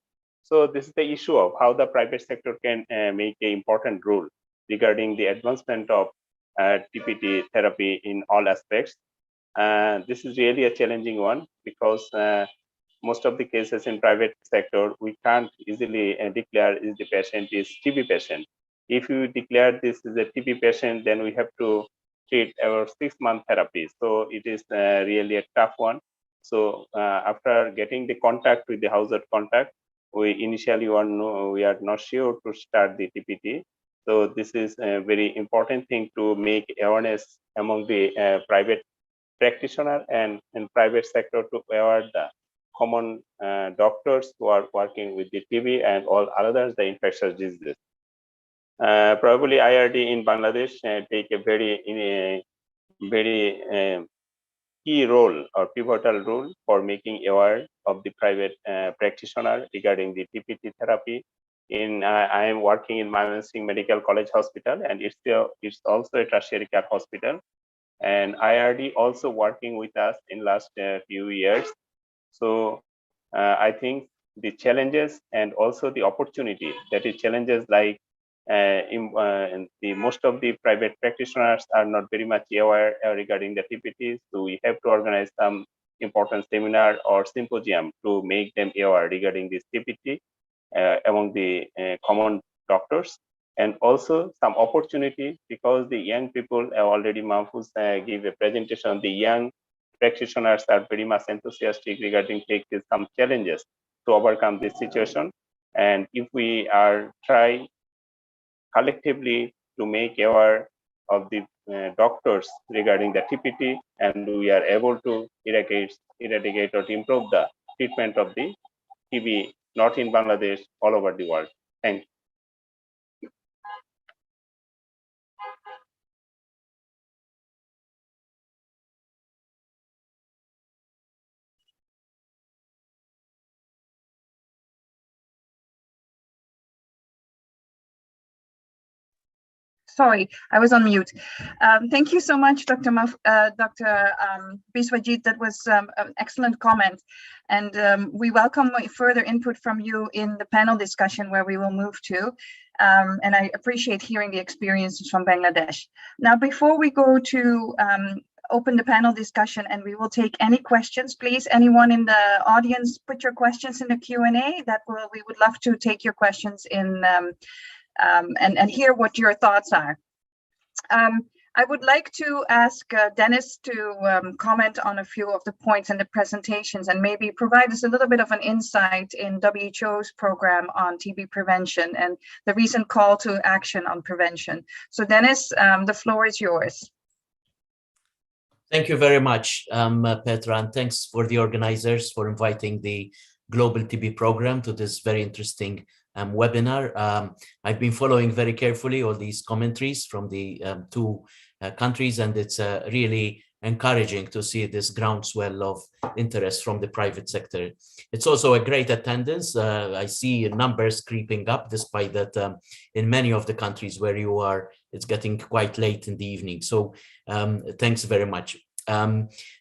So this is the issue of how the private sector can make an important role regarding the advancement of TPT therapy in all aspects. This is really a challenging one, because most of the cases in private sector, we can't easily declare if the patient is TB patient. If you declare this is a TB patient, then we have to treat our 6-month therapy. So it is really a tough one. So after getting the contact with the household contact, we initially we are not sure to start the TPT. So this is a very important thing to make awareness among the private practitioner and private sector, to aware the common doctors who are working with the TB and all others, the infectious diseases. Probably IRD in Bangladesh take a very key role or pivotal role for making aware of the private practitioner regarding the TPT therapy. I am working in Mymensingh Medical College Hospital, and it's also a tertiary care hospital. And IRD also working with us in last few years. So I think the challenges and also the opportunity, that is challenges like most of the private practitioners are not very much aware regarding the TPTs. So we have to organize some important seminar or symposium to make them aware regarding this TPT among the common doctors. and also some opportunity because the young people already Mahfouz gave a presentation. The young practitioners are very much enthusiastic regarding taking some challenges to overcome this situation. And if we are try collectively to make aware of the doctors regarding the TPT, and we are able to eradicate or improve the treatment of the TB, not in Bangladesh, all over the world. Thank you. Sorry, I was on mute. Thank you so much, Dr. Biswajit. That was an excellent comment. And we welcome further input from you in the panel discussion where we will move to. And I appreciate hearing the experiences from Bangladesh. Now, before we go to open the panel discussion and we will take any questions, please, anyone in the audience, put your questions in the Q&A. We would love to take your questions in and hear what your thoughts are. I would like to ask Dennis to comment on a few of the points in the presentations and maybe provide us a little bit of an insight in WHO's program on TB prevention and the recent call to action on prevention. So Dennis, the floor is yours. Thank you very much, Petra, and thanks for the organizers for inviting the Global TB program to this very interesting webinar. I've been following very carefully all these commentaries from the two countries, and it's really encouraging to see this groundswell of interest from the private sector. It's also a great attendance. I see numbers creeping up, despite that in many of the countries where you are, it's getting quite late in the evening. So thanks very much.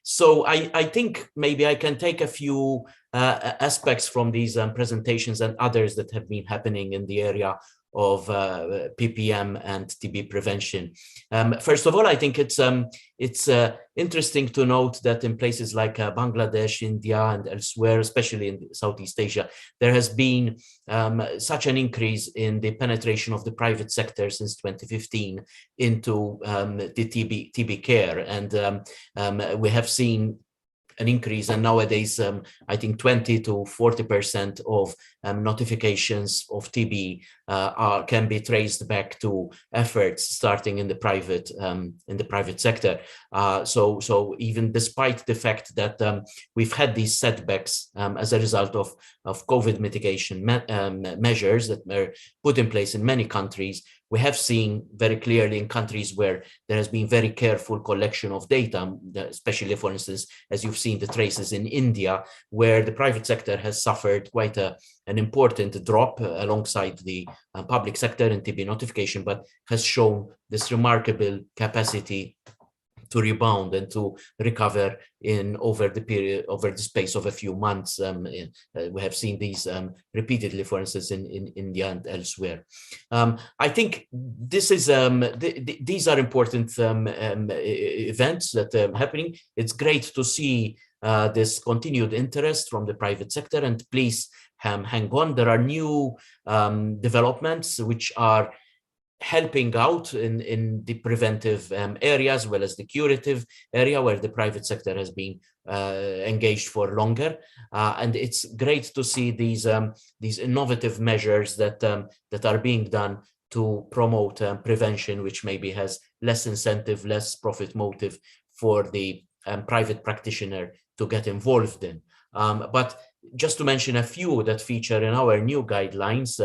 So I think maybe I can take a few aspects from these presentations and others that have been happening in the area of PPM and TB prevention. First of all, I think it's interesting to note that in places like Bangladesh, India, and elsewhere, especially in Southeast Asia, there has been such an increase in the penetration of the private sector since 2015 into the TB care, and we have seen an increase, and nowadays I think 20 to 40% of notifications of TB can be traced back to efforts starting in the private sector. So even despite the fact that we've had these setbacks as a result of COVID mitigation measures that were put in place in many countries, we have seen very clearly in countries where there has been very careful collection of data, especially, for instance, as you've seen the traces in India, where the private sector has suffered quite an important drop alongside the public sector in TB notification, but has shown this remarkable capacity to rebound and to recover over the space of a few months. We have seen these repeatedly, for instance, in India and elsewhere. I think this is these are important events that are happening. It's great to see this continued interest from the private sector, and please hang on. There are new developments which are helping out in the preventive area as well as the curative area, where the private sector has been engaged for longer, and it's great to see these innovative measures that are being done to promote prevention, which maybe has less incentive, less profit motive for the private practitioner to get involved in. But just to mention a few that feature in our new guidelines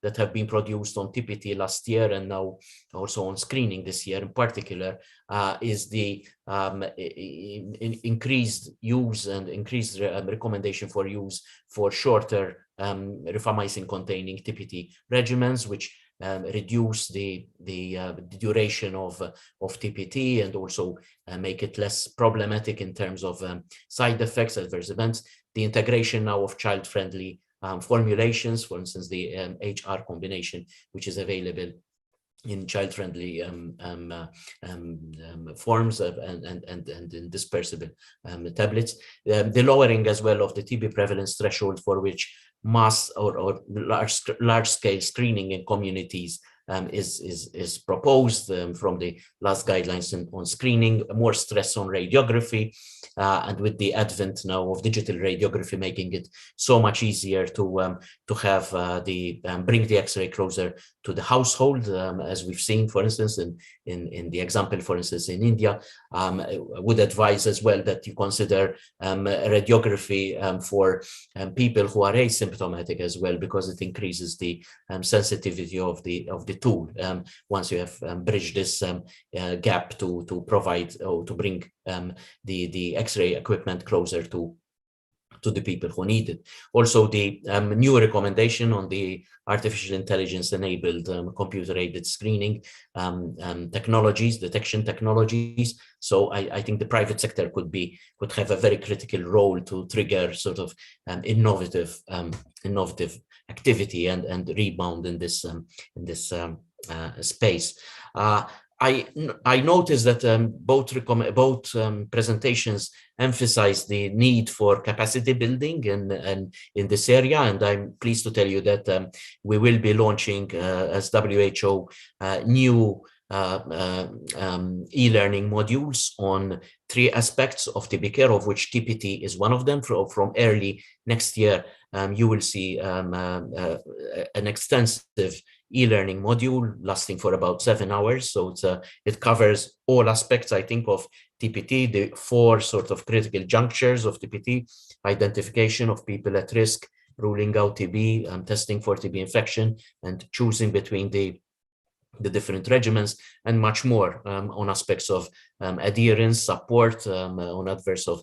that have been produced on TPT last year and now also on screening this year in particular, is the increased use and increased recommendation for use for shorter rifamycin containing TPT regimens, which reduce the duration of TPT and also make it less problematic in terms of side effects, adverse events. The integration now of child-friendly formulations, for instance, the HR combination, which is available in child-friendly forms and in dispersible tablets. The lowering as well of the TB prevalence threshold for which mass or large-scale screening in communities is proposed from the last guidelines on screening, more stress on radiography, and with the advent now of digital radiography, making it so much easier to have bring the X-ray closer to the household, as we've seen, for instance, in the example, for instance, in India. I would advise as well that you consider radiography for people who are asymptomatic as well, because it increases the sensitivity of the tool once you have bridged this gap to provide or to bring the X-ray equipment closer to the people who need it. Also, the new recommendation on the artificial intelligence enabled computer-aided screening technologies, detection technologies. So I think the private sector could have a very critical role to trigger sort of innovative activity and rebound in this space. I noticed that both presentations emphasize the need for capacity building in this area, and I'm pleased to tell you that we will be launching as WHO new e-learning modules on 3 aspects of TB care, of which TPT is one of them. From early next year, you will see an extensive e-learning module lasting for about 7 hours. So it covers all aspects, I think, of TPT, the 4 sort of critical junctures of TPT: identification of people at risk, ruling out TB, testing for TB infection, and choosing between the different regimens, and much more on aspects of adherence, support, on adverse of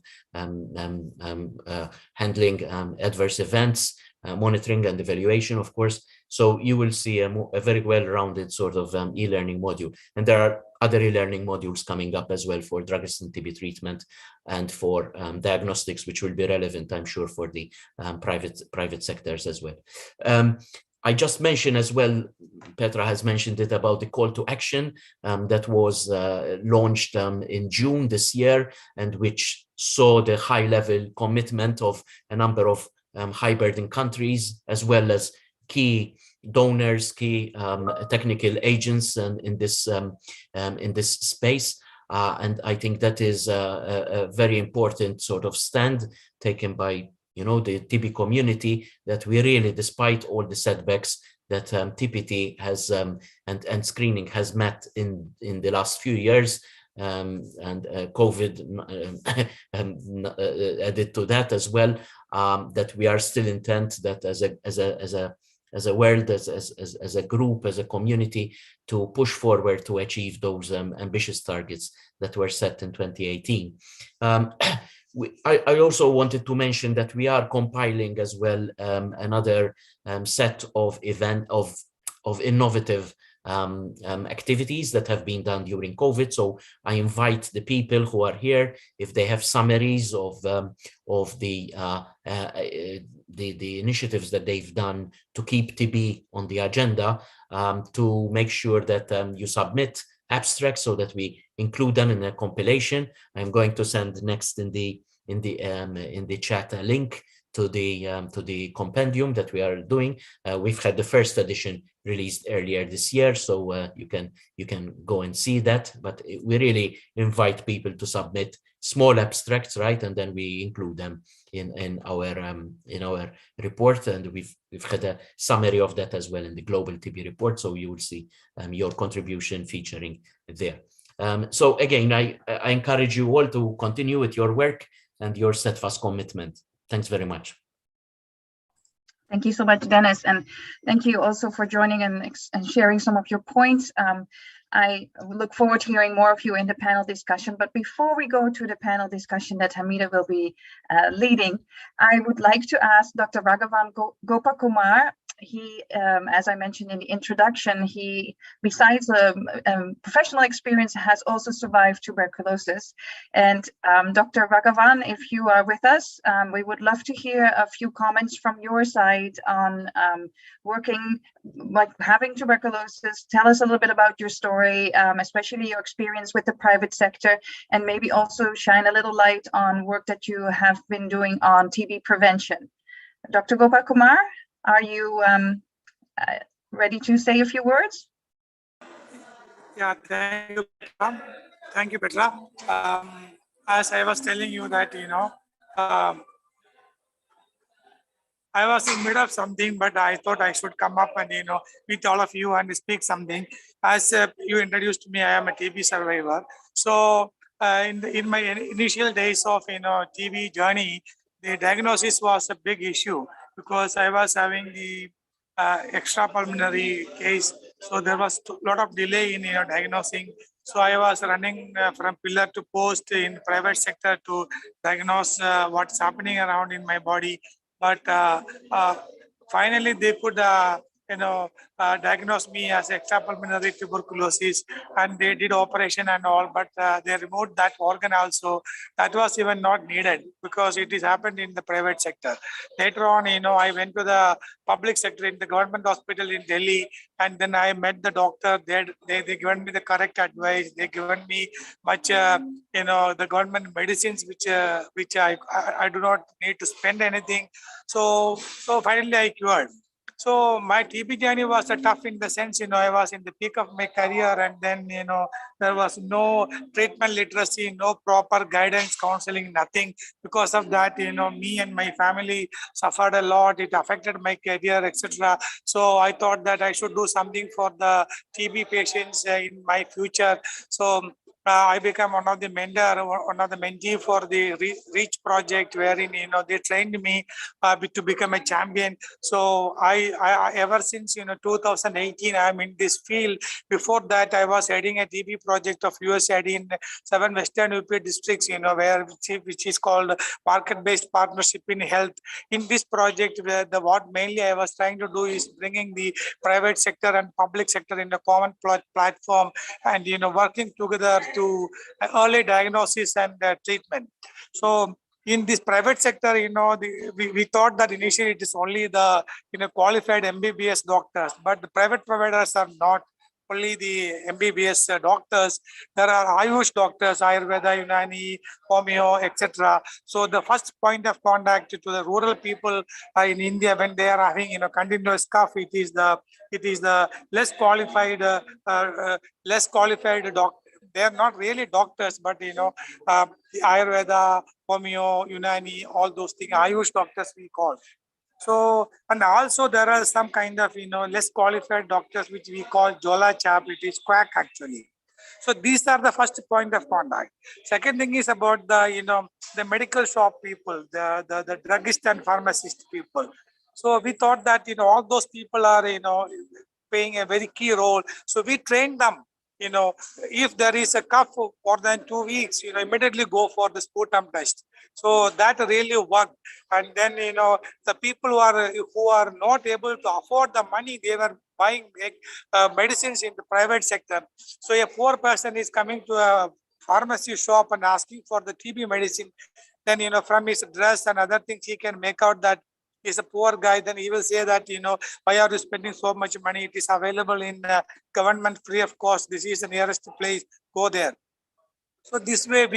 handling adverse events, monitoring and evaluation, of course. So you will see a very well-rounded sort of e-learning module. And there are other e-learning modules coming up as well for drug-resistant TB treatment and for diagnostics, which will be relevant, I'm sure, for the private sectors as well. I just mentioned as well, Petra has mentioned it, about the call to action that was launched in June this year, and which saw the high-level commitment of a number of high-burden countries, as well as key donors, key technical agents in this space. And I think that is a very important sort of stand taken by the TB community, that we really, despite all the setbacks that TPT has and screening has met in the last few years, and COVID added to that as well, that we are still intent that as a world, as a group, as a community, to push forward to achieve those ambitious targets that were set in 2018. I also wanted to mention that we are compiling as well another set of innovative activities that have been done during COVID. So I invite the people who are here, if they have summaries of the initiatives that they've done to keep TB on the agenda, to make sure that you submit abstracts so that we include them in a compilation. I'm going to send next in the chat a link to the compendium that we are doing. We've had the first edition released earlier this year, so you can go and see that. But we really invite people to submit small abstracts, right, and then we include them in our report, and we've had a summary of that as well in the global TB report. So you will see your contribution featuring there. So again, I encourage you all to continue with your work and your steadfast commitment. Thanks very much. Thank you so much, Dennis, and thank you also for joining and sharing some of your points. I look forward to hearing more of you in the panel discussion. But before we go to the panel discussion that Hamida will be leading, I would like to ask Dr. Raghavan Gopakumar. He, as I mentioned in the introduction, he, besides professional experience, has also survived tuberculosis. And Dr. Raghavan, if you are with us, we would love to hear a few comments from your side on working, like having tuberculosis. Tell us a little bit about your story, especially your experience with the private sector, and maybe also shine a little light on work that you have been doing on TB prevention. Dr. Gopakumar, are you ready to say a few words? Yeah, thank you, Petra. Thank you, Petra. As I was telling you that, I was in mid of something, but I thought I should come up and, meet all of you and speak something. As you introduced me, I am a TB survivor. So in my initial days of, TB journey, the diagnosis was a big issue because I was having the extrapulmonary case. So there was a lot of delay in, diagnosing. So I was running from pillar to post in private sector to diagnose what's happening around in my body. But finally they could diagnose me as extrapulmonary tuberculosis, and they did operation and all, but they removed that organ also. That was even not needed because it is happened in the private sector. Later on, I went to the public sector in the government hospital in Delhi, and then I met the doctor. They given me the correct advice. They given me much the government medicines which I do not need to spend anything. So finally I cured. So my TB journey was tough in the sense, I was in the peak of my career, and then, there was no treatment literacy, no proper guidance, counseling, nothing. Because of that, me and my family suffered a lot. It affected my career, etc. So I thought that I should do something for the TB patients in my future. So I became one of the mentee for the Reach project, wherein they trained me to become a champion. So I ever since 2018 I'm in this field. Before that I was heading a TB project of USAID in 7 Western UP districts, which is called market-based partnership in health. In this project, what mainly I was trying to do is bringing the private sector and public sector in a common platform, and working together to early diagnosis and treatment. So in this private sector, we thought that initially it is only the qualified MBBS doctors, but the private providers are not only the MBBS doctors. There are Ayush doctors, Ayurveda, Unani, Homeo, etc. So the first point of contact to the rural people in India when they are having continuous cough, it is the less qualified doctor. They are not really doctors, but the Ayurveda, Homeo, Unani, all those things, Ayush doctors we call. So, and also there are some kind of less qualified doctors which we call Jola chap. It is quack actually. So these are the first point of contact. Second thing is about the the medical shop people, the druggist and pharmacist people. So we thought that all those people are playing a very key role. So we train them. If there is a cough for more than 2 weeks, immediately go for the sputum test. So that really worked. And then, the people who are not able to afford the money, they were buying medicines in the private sector. So a poor person is coming to a pharmacy shop and asking for the TB medicine. Then, from his dress and other things, he can make out that he's a poor guy. Then he will say that, why are you spending so much money? It is available in government free of cost. This is the nearest place. Go there. So this way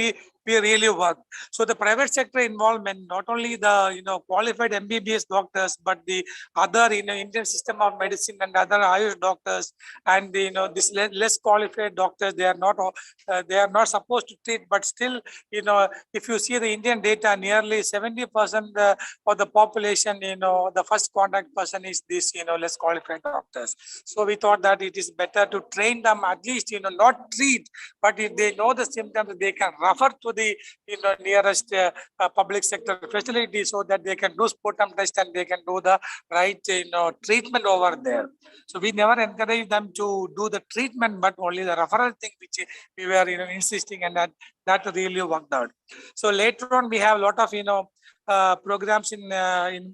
we really work. So the private sector involvement, not only the qualified MBBS doctors, but the other Indian system of medicine and other Ayush doctors, and this less qualified doctors, they are not supposed to treat, but still if you see the Indian data, nearly 70% of the population, the first contact person is this less qualified doctors. So we thought that it is better to train them, at least not treat, but if they know the symptoms, they can refer to the nearest public sector facility so that they can do sputum test and they can do the right treatment over there. So we never encourage them to do the treatment, but only the referral thing which we were insisting, and that really worked out. So later on we have a lot of programs in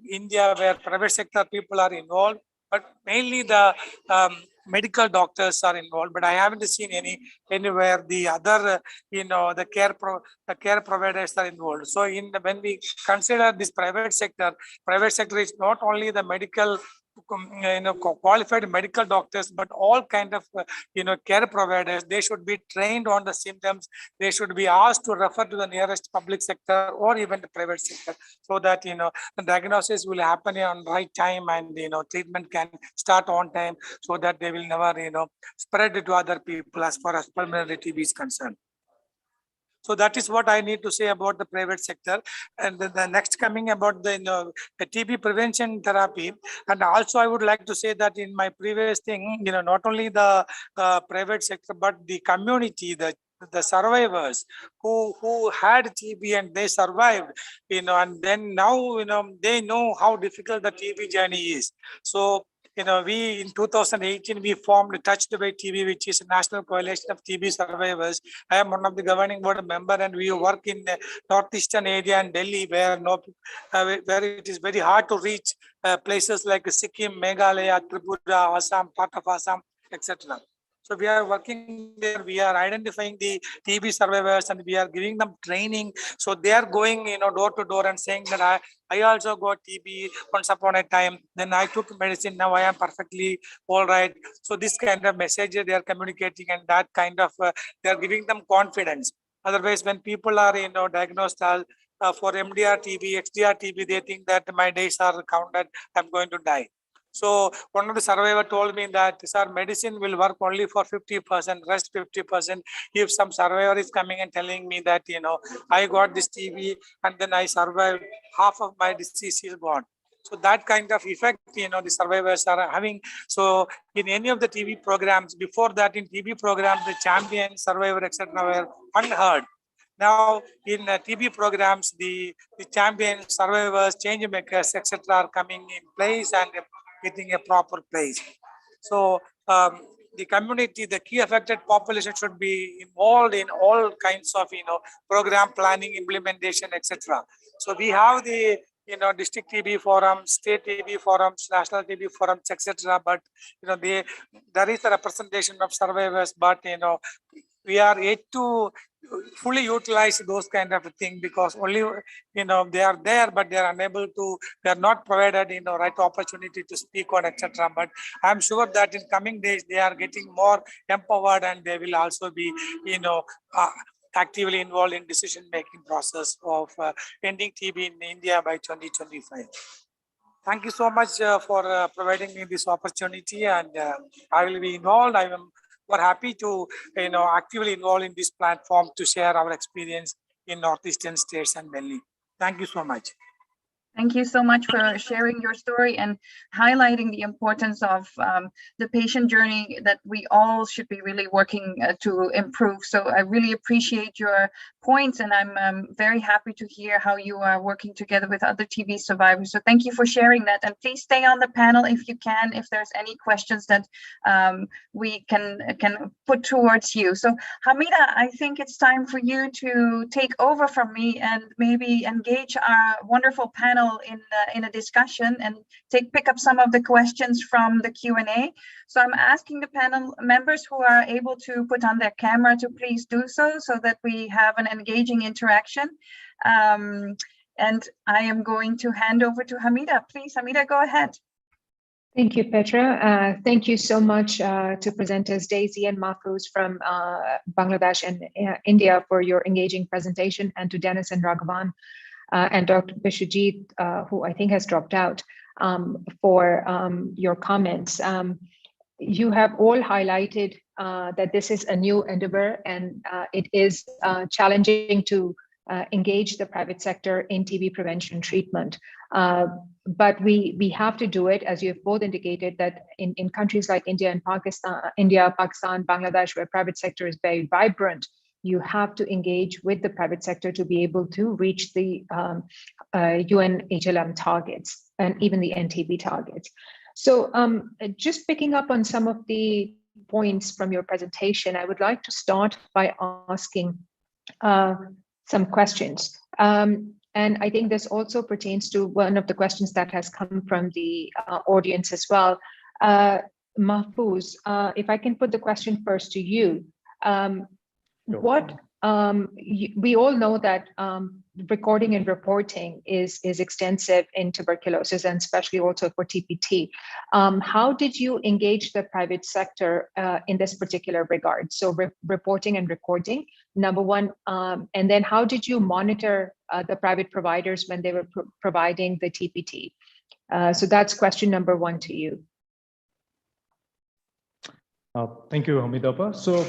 India where private sector people are involved, but mainly the medical doctors are involved, but I haven't seen anywhere the other the care providers are involved. So when we consider this private sector is not only the medical qualified medical doctors, but all kind of care providers. They should be trained on the symptoms. They should be asked to refer to the nearest public sector or even the private sector, so that the diagnosis will happen on right time, and treatment can start on time, so that they will never spread it to other people as far as pulmonary TB is concerned. So that is what I need to say about the private sector. And then the next coming about the TB prevention therapy. And also I would like to say that in my previous thing, not only the private sector, but the community, the survivors who had TB and they survived, and then now, they know how difficult the TB journey is. So, we in 2018, we formed Touched by TB, which is a national coalition of TB survivors. I am one of the governing board member, and we work in the northeastern area and Delhi, where where it is very hard to reach places like Sikkim, Meghalaya, Tripura, Assam, part of Assam, etc. So we are working there. We are identifying the TB survivors, and we are giving them training. So they are going, door to door and saying that I also got TB once upon a time. Then I took medicine. Now I am perfectly all right. So this kind of message they are communicating, and that kind of they are giving them confidence. Otherwise, when people are diagnosed as for MDR TB, XDR TB, they think that my days are counted. I'm going to die. So one of the survivor told me that, sir, medicine will work only for 50%, rest 50%. If some survivor is coming and telling me that, I got this TB and then I survived, half of my disease is gone. So that kind of effect, the survivors are having. So in any of the TB programs, before that in TB programs, the champion, survivor, etc. were unheard. Now in TB programs, the champion, survivors, change makers, etc. are coming in place and getting a proper place. So the community, the key affected population should be involved in all kinds of program planning, implementation, etc. So we have the district TB forums, state TB forums, national TB forums, etc. But there is a representation of survivors, but we are yet to fully utilize those kind of thing, because only they are there, but they are unable to, they are not provided right opportunity to speak on, etc. But I am sure that in coming days they are getting more empowered, and they will also be actively involved in decision making process of ending TB in India by 2025. Thank you so much for providing me this opportunity, and I will be involved. I am happy to actively involved in this platform to share our experience in northeastern states and Delhi. Thank you so much. Thank you so much for sharing your story and highlighting the importance of the patient journey that we all should be really working to improve. So I really appreciate your points, and I'm very happy to hear how you are working together with other TB survivors. So thank you for sharing that, and please stay on the panel if you can, if there's any questions that we can put towards you. So Hamida, I think it's time for you to take over from me and maybe engage our wonderful panel in a discussion and pick up some of the questions from the Q&A. So I'm asking the panel members who are able to put on their camera to please do so that we have an engaging interaction. And I am going to hand over to Hamida. Please, Hamida, go ahead. Thank you, Petra. Thank you so much to presenters Daisy and Mahfouz from Bangladesh and India for your engaging presentation, and to Dennis and Raghavan and Dr. Bishajit, who I think has dropped out, for your comments. You have all highlighted that this is a new endeavor, and it is challenging to engage the private sector in TB prevention treatment. But we have to do it, as you have both indicated, that in countries like India and Pakistan, Bangladesh, where private sector is very vibrant, you have to engage with the private sector to be able to reach the UN HLM targets and even the NTB targets. So just picking up on some of the points from your presentation, I would like to start by asking some questions. And I think this also pertains to one of the questions that has come from the audience as well. Mahfouz, if I can put the question first to you. What we all know that recording and reporting is extensive in tuberculosis, and especially also for TPT. How did you engage the private sector in this particular regard? So reporting and recording, number one, and then how did you monitor the private providers when they were providing the TPT? So that's question number one to you. Thank you, Hamidapa. So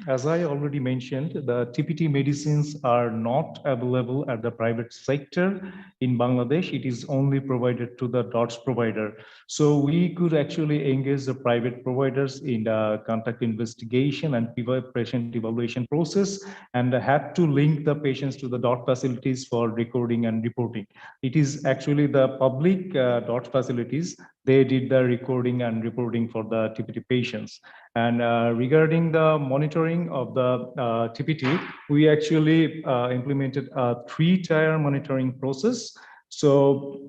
as I already mentioned, the TPT medicines are not available at the private sector in Bangladesh. It is only provided to the DOTS provider. So we could actually engage the private providers in the contact investigation and patient evaluation process, and had to link the patients to the DOT facilities for recording and reporting. It is actually the public DOT facilities. They did the recording and reporting for the TPT patients. And regarding the monitoring of the TPT, we actually implemented a 3-tier monitoring process. So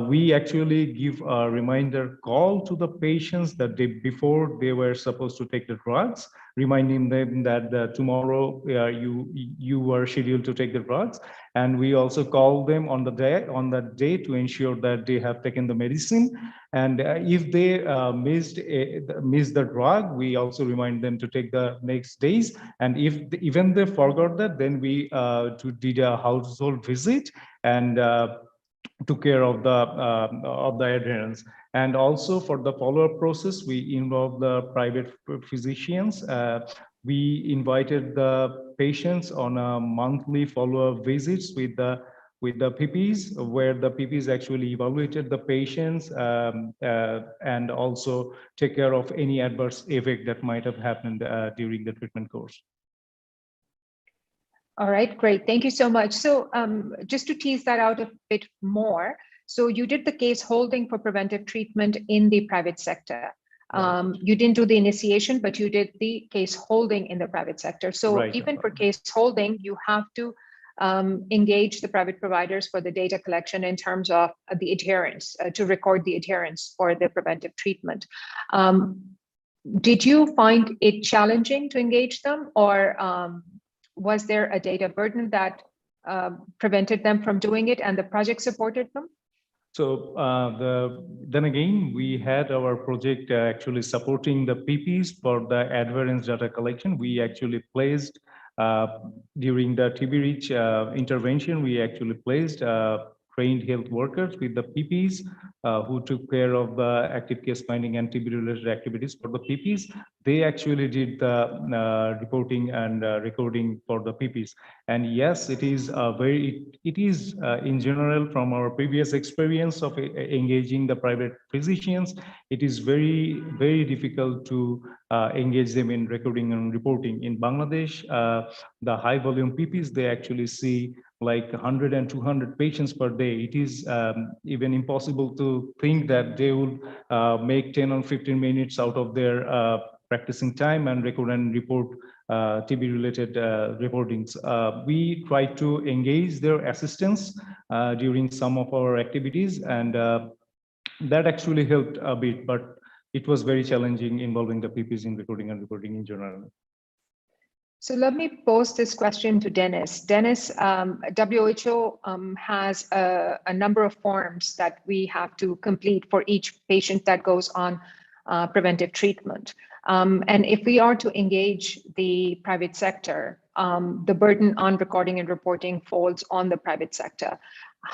we actually give a reminder call to the patients that before they were supposed to take the drugs, reminding them that tomorrow you are scheduled to take the drugs. And we also call them on that day to ensure that they have taken the medicine. And if they miss the drug, we also remind them to take the next days. And if even they forgot that, then we did a household visit and took care of the adherence. And also for the follow-up process, we involved the private physicians. We invited the patients on a monthly follow-up visits with the PPs, where the PPs actually evaluated the patients and also take care of any adverse effect that might have happened during the treatment course. All right, great. Thank you so much. So just to tease that out a bit more, so you did the case holding for preventive treatment in the private sector. You didn't do the initiation, but you did the case holding in the private sector. So even for case holding, you have to engage the private providers for the data collection in terms of the adherence, to record the adherence for the preventive treatment. Did you find it challenging to engage them, or was there a data burden that prevented them from doing it and the project supported them? So then again, we had our project actually supporting the PPs for the adherence data collection. We actually placed during the TB Reach intervention, we actually placed trained health workers with the PPs who took care of the active case finding and TB related activities for the PPs. They actually did the reporting and recording for the PPs. And yes, it is in general, from our previous experience of engaging the private physicians, it is very, very difficult to engage them in recording and reporting. In Bangladesh, the high volume PPs, they actually see like 100 and 200 patients per day. It is even impossible to think that they will make 10 or 15 minutes out of their practicing time and record and report TB related reportings. We try to engage their assistance during some of our activities, and that actually helped a bit, but it was very challenging involving the PPs in recording and reporting in general. So let me pose this question to Dennis. Dennis, WHO has a number of forms that we have to complete for each patient that goes on preventive treatment. And if we are to engage the private sector, the burden on recording and reporting falls on the private sector.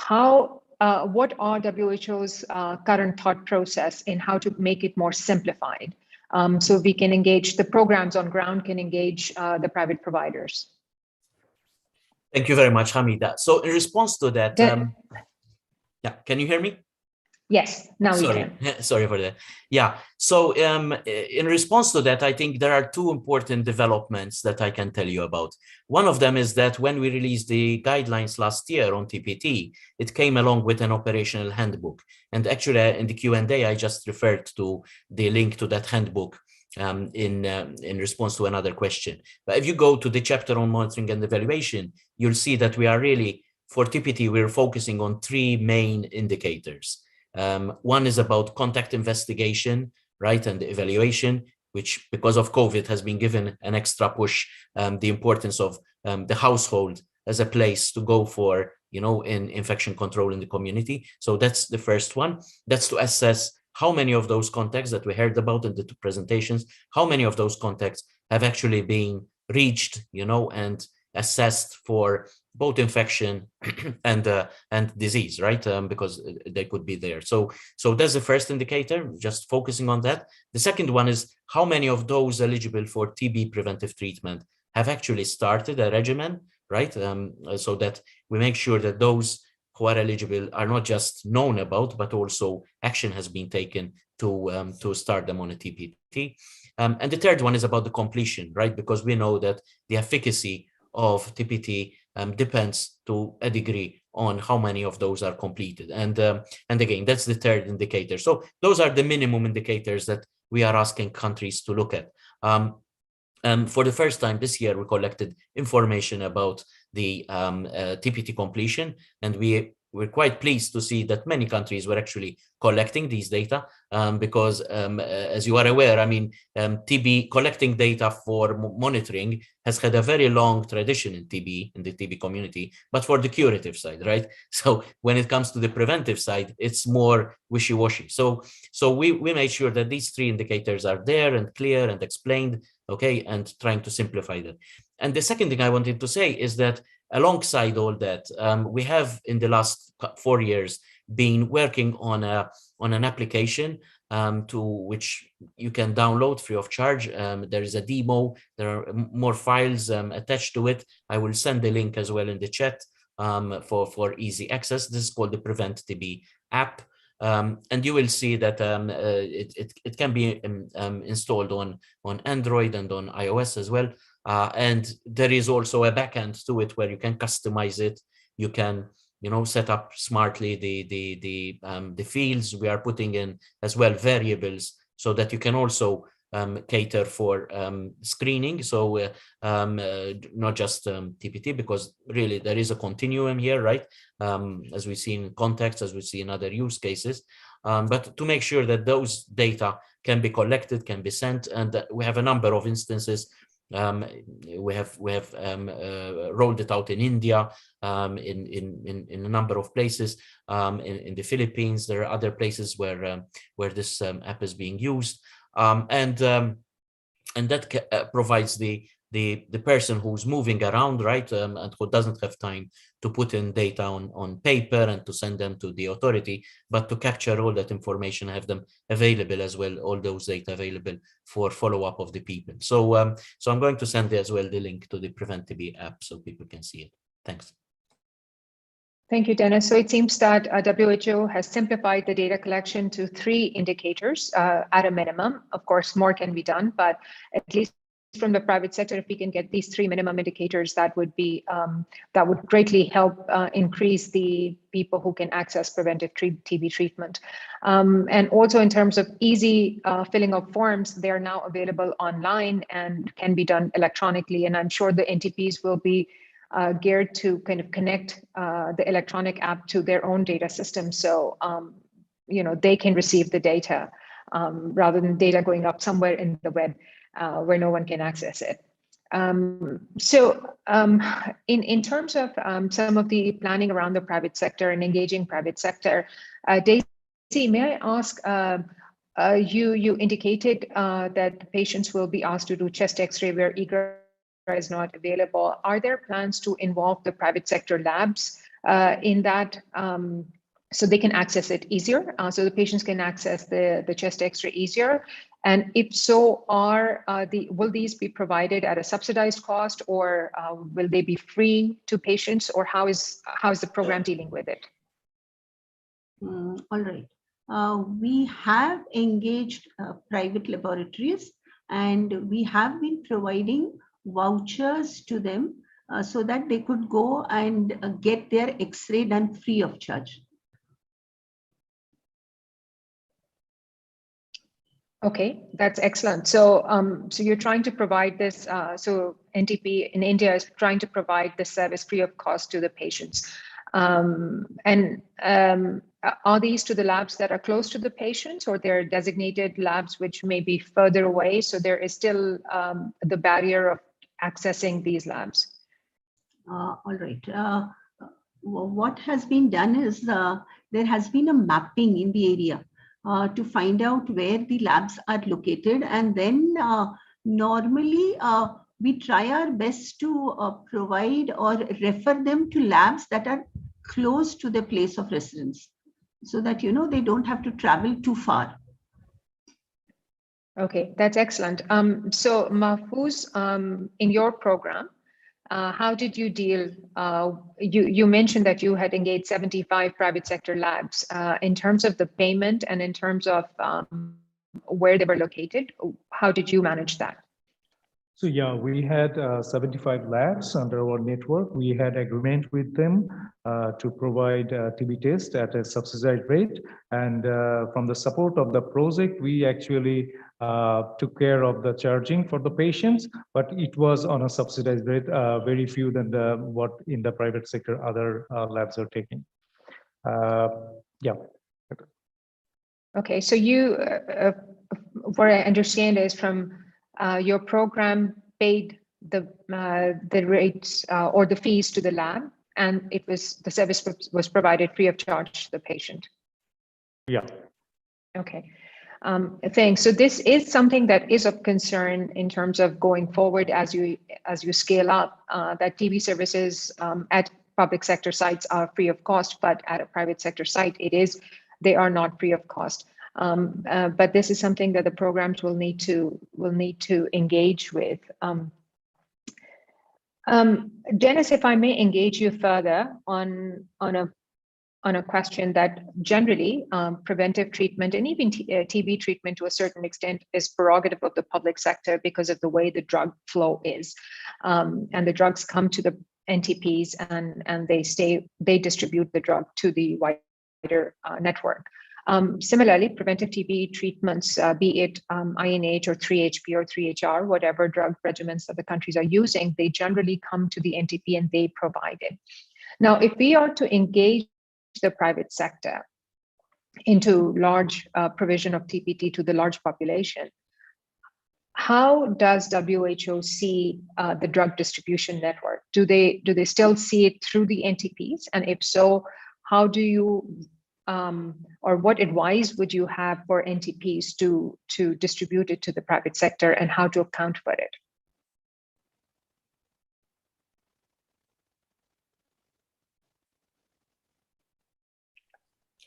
What are WHO's current thought process in how to make it more simplified? So we can engage, the programs on ground can engage the private providers. Thank you very much, Hamida. So in response to that, yeah, can you hear me? Yes, now we can. Sorry for that. Yeah, so in response to that, I think there are two important developments that I can tell you about. One of them is that when we released the guidelines last year on TPT, it came along with an operational handbook. And actually in the Q&A, I just referred to the link to that handbook in response to another question. But if you go to the chapter on monitoring and evaluation, you'll see that we are really, for TPT, we're focusing on three main indicators. One is about contact investigation, right, and evaluation. which because of COVID has been given an extra push, the importance of the household as a place to go for, in infection control in the community. So that's the first one. That's to assess how many of those contacts that we heard about in the two presentations, how many of those contacts have actually been reached, and assessed for both infection and disease, right? Because they could be there. So that's the first indicator, just focusing on that. The second one is how many of those eligible for TB preventive treatment have actually started a regimen, right? So that we make sure that those who are eligible are not just known about, but also action has been taken to start them on a TPT. And the third one is about the completion, right? Because we know that the efficacy of TPT depends to a degree on how many of those are completed. And again, that's the third indicator. So those are the minimum indicators that we are asking countries to look at. For the first time this year, we collected information about the TPT completion, and we're quite pleased to see that many countries were actually collecting these data because, as you are aware, I mean, TB collecting data for monitoring has had a very long tradition in the TB community, but for the curative side, right? So when it comes to the preventive side, it's more wishy-washy. So we made sure that these three indicators are there and clear and explained, okay, and trying to simplify that. And the second thing I wanted to say is that alongside all that, we have in the last 4 years been working on an application to which you can download free of charge. There is a demo, there are more files attached to it. I will send the link as well in the chat for easy access. This is called the Prevent TB app. And you will see that it can be installed on Android and on iOS as well. And there is also a backend to it where you can customize it. You can, set up smartly the fields. We are putting in as well variables so that you can also cater for screening. So not just TPT, because really there is a continuum here, right? As we see in contacts, as we see in other use cases, but to make sure that those data can be collected, can be sent, and we have a number of instances. We have rolled it out in India, in a number of places, in the Philippines. There are other places where this app is being used. And that provides the person who's moving around, right, and who doesn't have time to put in data on paper and to send them to the authority, but to capture all that information, have them available as well, all those data available for follow-up of the people. So I'm going to send as well the link to the Prevent TB app so people can see it. Thanks. Thank you, Dennis. So it seems that WHO has simplified the data collection to 3 indicators at a minimum. Of course, more can be done, but at least from the private sector, if we can get these 3 minimum indicators, that would be that would greatly help increase the people who can access preventive TB treatment. And also in terms of easy filling of forms, they are now available online and can be done electronically. And I'm sure the NTPs will be geared to kind of connect the electronic app to their own data system, so they can receive the data rather than data going up somewhere in the web where no one can access it. In terms of some of the planning around the private sector and engaging private sector, Daisy, may I ask, you indicated that patients will be asked to do chest X-ray where Igra is not available. Are there plans to involve the private sector labs in that so they can access it easier, so the patients can access the chest X-ray easier? And if so, will these be provided at a subsidized cost, or will they be free to patients, or how is the program dealing with it? All right. We have engaged private laboratories, and we have been providing vouchers to them so that they could go and get their X-ray done free of charge. Okay, that's excellent. So, so you're trying to provide this. So NTP in India is trying to provide this service free of cost to the patients. Are these to the labs that are close to the patients, or they're designated labs which may be further away? So there is still the barrier of accessing these labs. All right. What has been done is there has been a mapping in the area to find out where the labs are located, and then normally we try our best to provide or refer them to labs that are close to the place of residence, so that they don't have to travel too far. Okay, that's excellent. So Mahfouz, in your program, how did you deal? You mentioned that you had engaged 75 private sector labs. In terms of the payment and in terms of where they were located, how did you manage that? So yeah, we had 75 labs under our network. We had agreement with them to provide TB test at a subsidized rate. And from the support of the project, we actually took care of the charging for the patients, but it was on a subsidized rate, very few than what in the private sector other labs are taking. Yeah. Okay, so you, what I understand is from your program paid the rates or the fees to the lab, and the service was provided free of charge to the patient. Yeah. Okay. Thanks. So this is something that is of concern in terms of going forward as you scale up. That TB services at public sector sites are free of cost, but at a private sector site, they are not free of cost. But this is something that the programs will need to engage with. Dennis, if I may engage you further on a question that generally preventive treatment and even TB treatment to a certain extent is prerogative of the public sector because of the way the drug flow is, and the drugs come to the NTPs and they distribute the drug to the wider network. Similarly, preventive TB treatments, be it INH or 3HP or 3HR, whatever drug regimens that the countries are using, they generally come to the NTP and they provide it. Now, if we are to engage the private sector into large provision of TPT to the large population, how does WHO see the drug distribution network? Do they still see it through the NTPs? And if so, how do you or what advice would you have for NTPs to distribute it to the private sector and how to account for it?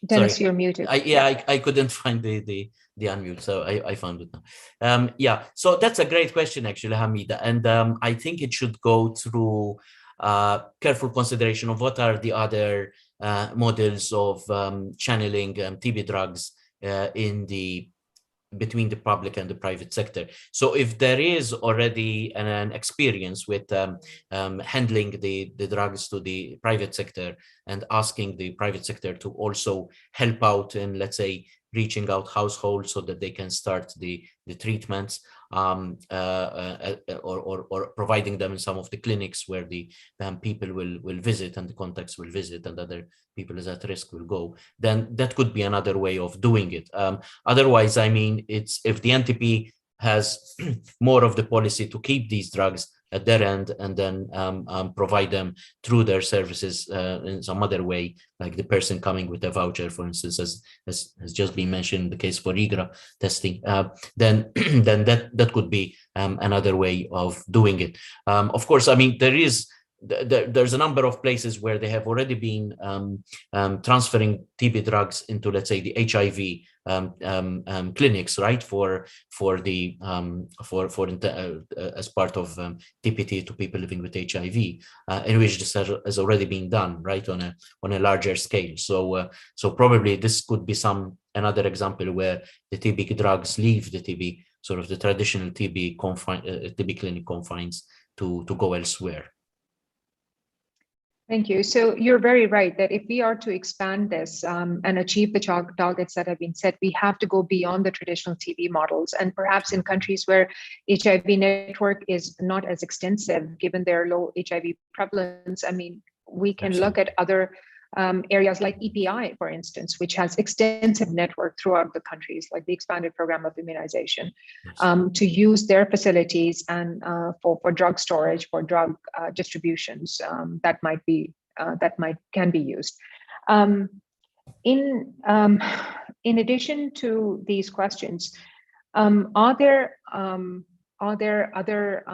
Dennis, you're muted. I couldn't find the unmute, so I found it now. Yeah, so that's a great question, actually, Hamida, and I think it should go through careful consideration of what are the other models of channeling TB drugs between the public and the private sector. So if there is already an experience with handling the drugs to the private sector and asking the private sector to also help out in, let's say, reaching out households so that they can start the treatments, or providing them in some of the clinics where the people will visit and the contacts will visit and other people is at risk will go, then that could be another way of doing it. Otherwise, I mean, it's if the NTP has more of the policy to keep these drugs at their end and then provide them through their services in some other way, like the person coming with a voucher, for instance, as has just been mentioned in the case for Igra testing, then that could be another way of doing it. Of course, I mean, there's a number of places where they have already been transferring TB drugs into, let's say, the HIV clinics, right, for as part of TPT to people living with HIV, in which this has already been done, right, on a larger scale. So probably this could be another example where the TB drugs leave the TB, sort of the traditional TB clinic confines to go elsewhere. Thank you. So you're very right that if we are to expand this and achieve the targets that have been set, we have to go beyond the traditional TB models. And perhaps in countries where HIV network is not as extensive, given their low HIV prevalence, I mean, we can look at other areas like EPI, for instance, which has extensive network throughout the countries, like the expanded program of immunization, to use their facilities and for drug storage, for drug distributions that can be used. In addition to these questions, are there other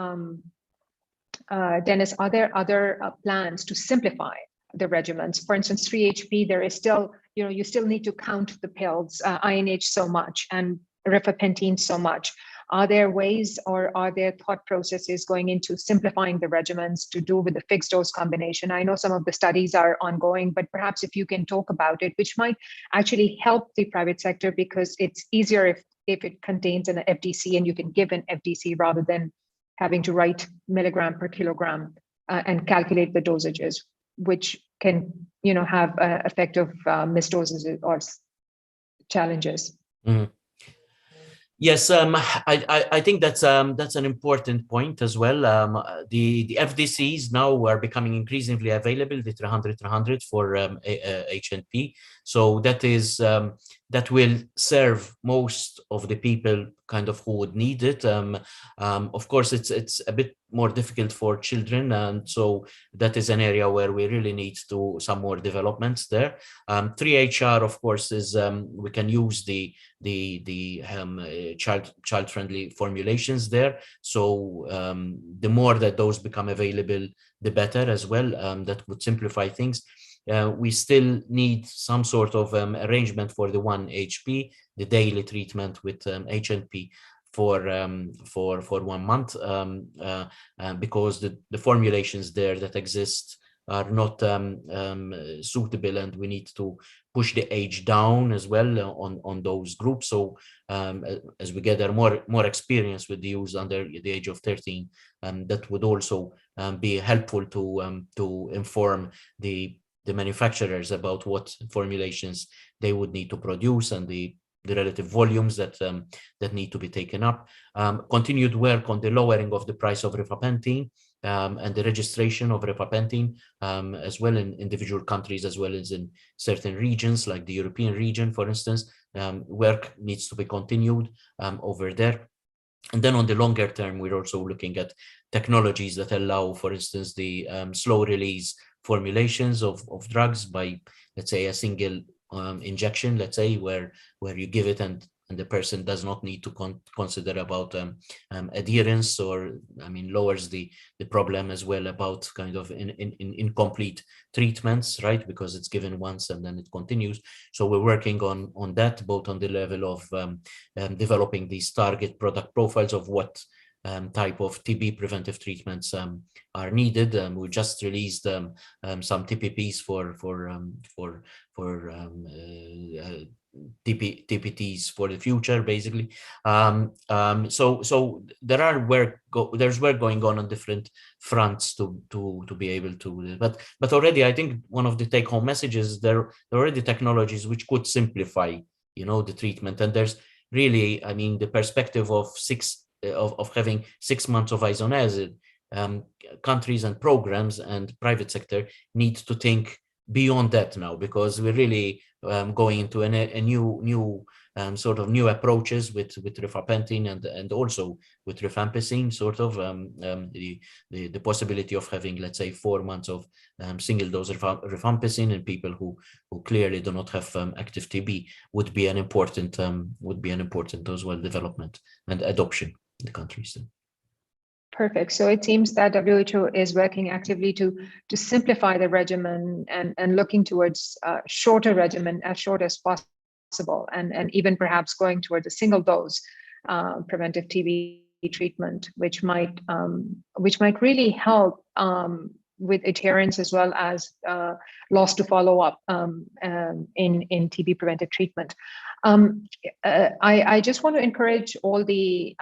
Dennis, are there other plans to simplify the regimens? For instance, 3HP, there is still, you still need to count the pills, INH so much and rifapentine so much. Are there ways or are there thought processes going into simplifying the regimens to do with the fixed dose combination? I know some of the studies are ongoing, but perhaps if you can talk about it, which might actually help the private sector, because it's easier if it contains an FDC and you can give an FDC rather than having to write milligram per kilogram and calculate the dosages, which can, have effect of misdoses or challenges. Mm-hmm. Yes, I think that's an important point as well. The FDCs now are becoming increasingly available, the 300 for HNP. So that will serve most of the people kind of who would need it. Of course, it's a bit more difficult for children, and so that is an area where we really need some more developments there. 3HR, of course, is we can use the child-friendly formulations there. So the more that those become available, the better as well. That would simplify things. We still need some sort of arrangement for the 1HP, the daily treatment with HNP for 1 month, because the formulations there that exist are not suitable, and we need to push the age down as well on those groups. So as we gather more experience with the use under the age of 13, that would also be helpful to inform the manufacturers about what formulations they would need to produce and the relative volumes that need to be taken up. Continued work on the lowering of the price of rifapentine and the registration of rifapentine as well in individual countries as well as in certain regions like the European region, for instance. Work needs to be continued over there. And then on the longer term, we're also looking at technologies that allow, for instance, the slow release formulations of drugs by, let's say, a single injection, let's say, where you give it and the person does not need to consider about adherence, or lowers the problem as well about kind of incomplete treatments, right? Because it's given once and then it continues. So we're working on that, both on the level of developing these target product profiles of what type of TB preventive treatments are needed. We just released some TPPs for TPTs for the future, basically. So there's work going on different fronts to be able to. But already, I think one of the take-home messages, there are already technologies which could simplify, the treatment. And there's really, the perspective of having 6 months of isoniazid, countries and programs and private sector need to think beyond that now, because we're really going into a new sort of new approaches with rifapentine and also with rifampicin, sort of the possibility of having, let's say, 4 months of single dose rifampicin in people who clearly do not have active TB would be an important as well development and adoption in the countries. Perfect. So it seems that WHO is working actively to simplify the regimen and looking towards a shorter regimen, as short as possible, and even perhaps going towards a single dose preventive TB treatment, which might really help with adherence as well as loss to follow up in TB preventive treatment. I just want to encourage all the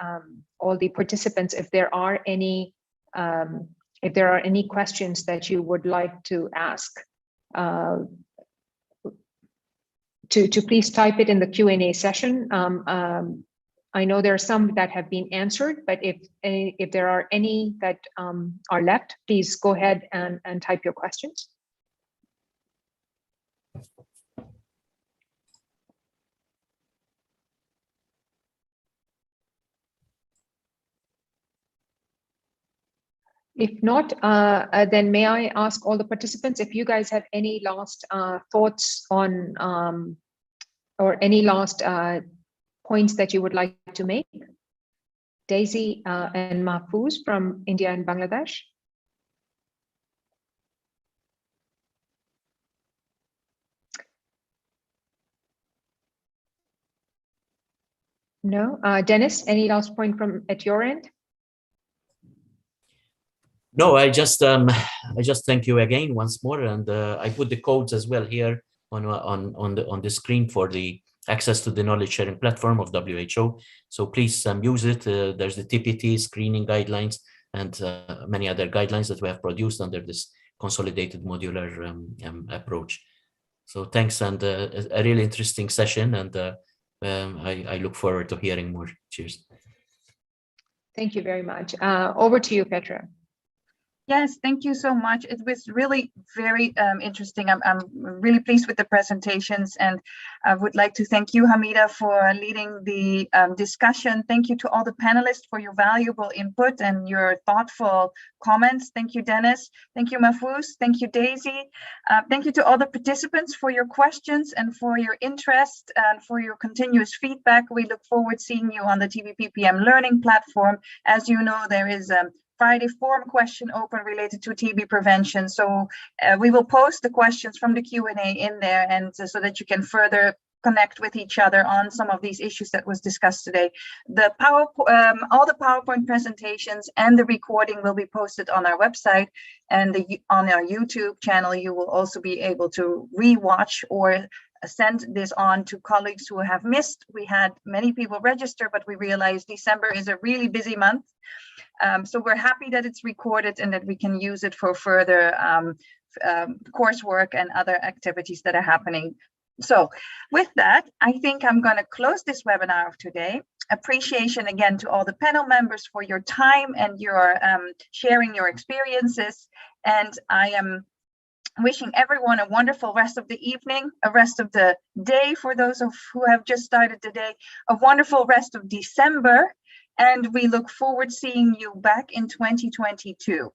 participants, if there are any questions that you would like to ask, to please type it in the Q&A session. I know there are some that have been answered, but if there are any that are left, please go ahead and type your questions. If not, then may I ask all the participants if you guys have any last thoughts on or any last points that you would like to make? Daisy and Mahfouz from India and Bangladesh. No. Dennis, any last point from at your end? No, I just thank you again once more, and I put the codes as well here on the screen for the access to the knowledge sharing platform of WHO. So please use it. There's the TPT screening guidelines and many other guidelines that we have produced under this consolidated modular approach. So thanks, and a really interesting session, and I look forward to hearing more. Cheers. Thank you very much. Over to you, Petra. Yes, thank you so much. It was really very interesting. I'm really pleased with the presentations, and I would like to thank you, Hamida, for leading the discussion. Thank you to all the panelists for your valuable input and your thoughtful comments. Thank you, Dennis. Thank you, Mahfouz. Thank you, Daisy. Thank you to all the participants for your questions and for your interest and for your continuous feedback. We look forward to seeing you on the TBPPM learning platform. As you know, there is Friday forum question open related to TB prevention. So we will post the questions from the Q&A in there, and so that you can further connect with each other on some of these issues that was discussed today. The all the PowerPoint presentations and the recording will be posted on our website, and on our YouTube channel. You will also be able to rewatch or send this on to colleagues who have missed. We had many people register, but we realized December is a really busy month. So we're happy that it's recorded and that we can use it for further coursework and other activities that are happening. So with that, I think I'm going to close this webinar of today. Appreciation again to all the panel members for your time and your sharing your experiences. And I am wishing everyone a wonderful rest of the evening, a rest of the day for those who have just started the day, a wonderful rest of December. And we look forward to seeing you back in 2022.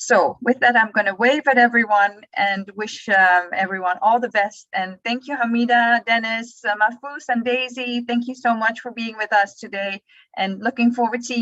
So with that, I'm going to wave at everyone and wish everyone all the best. And thank you, Hamida, Dennis, Mahfouz, and Daisy. Thank you so much for being with us today, and looking forward to seeing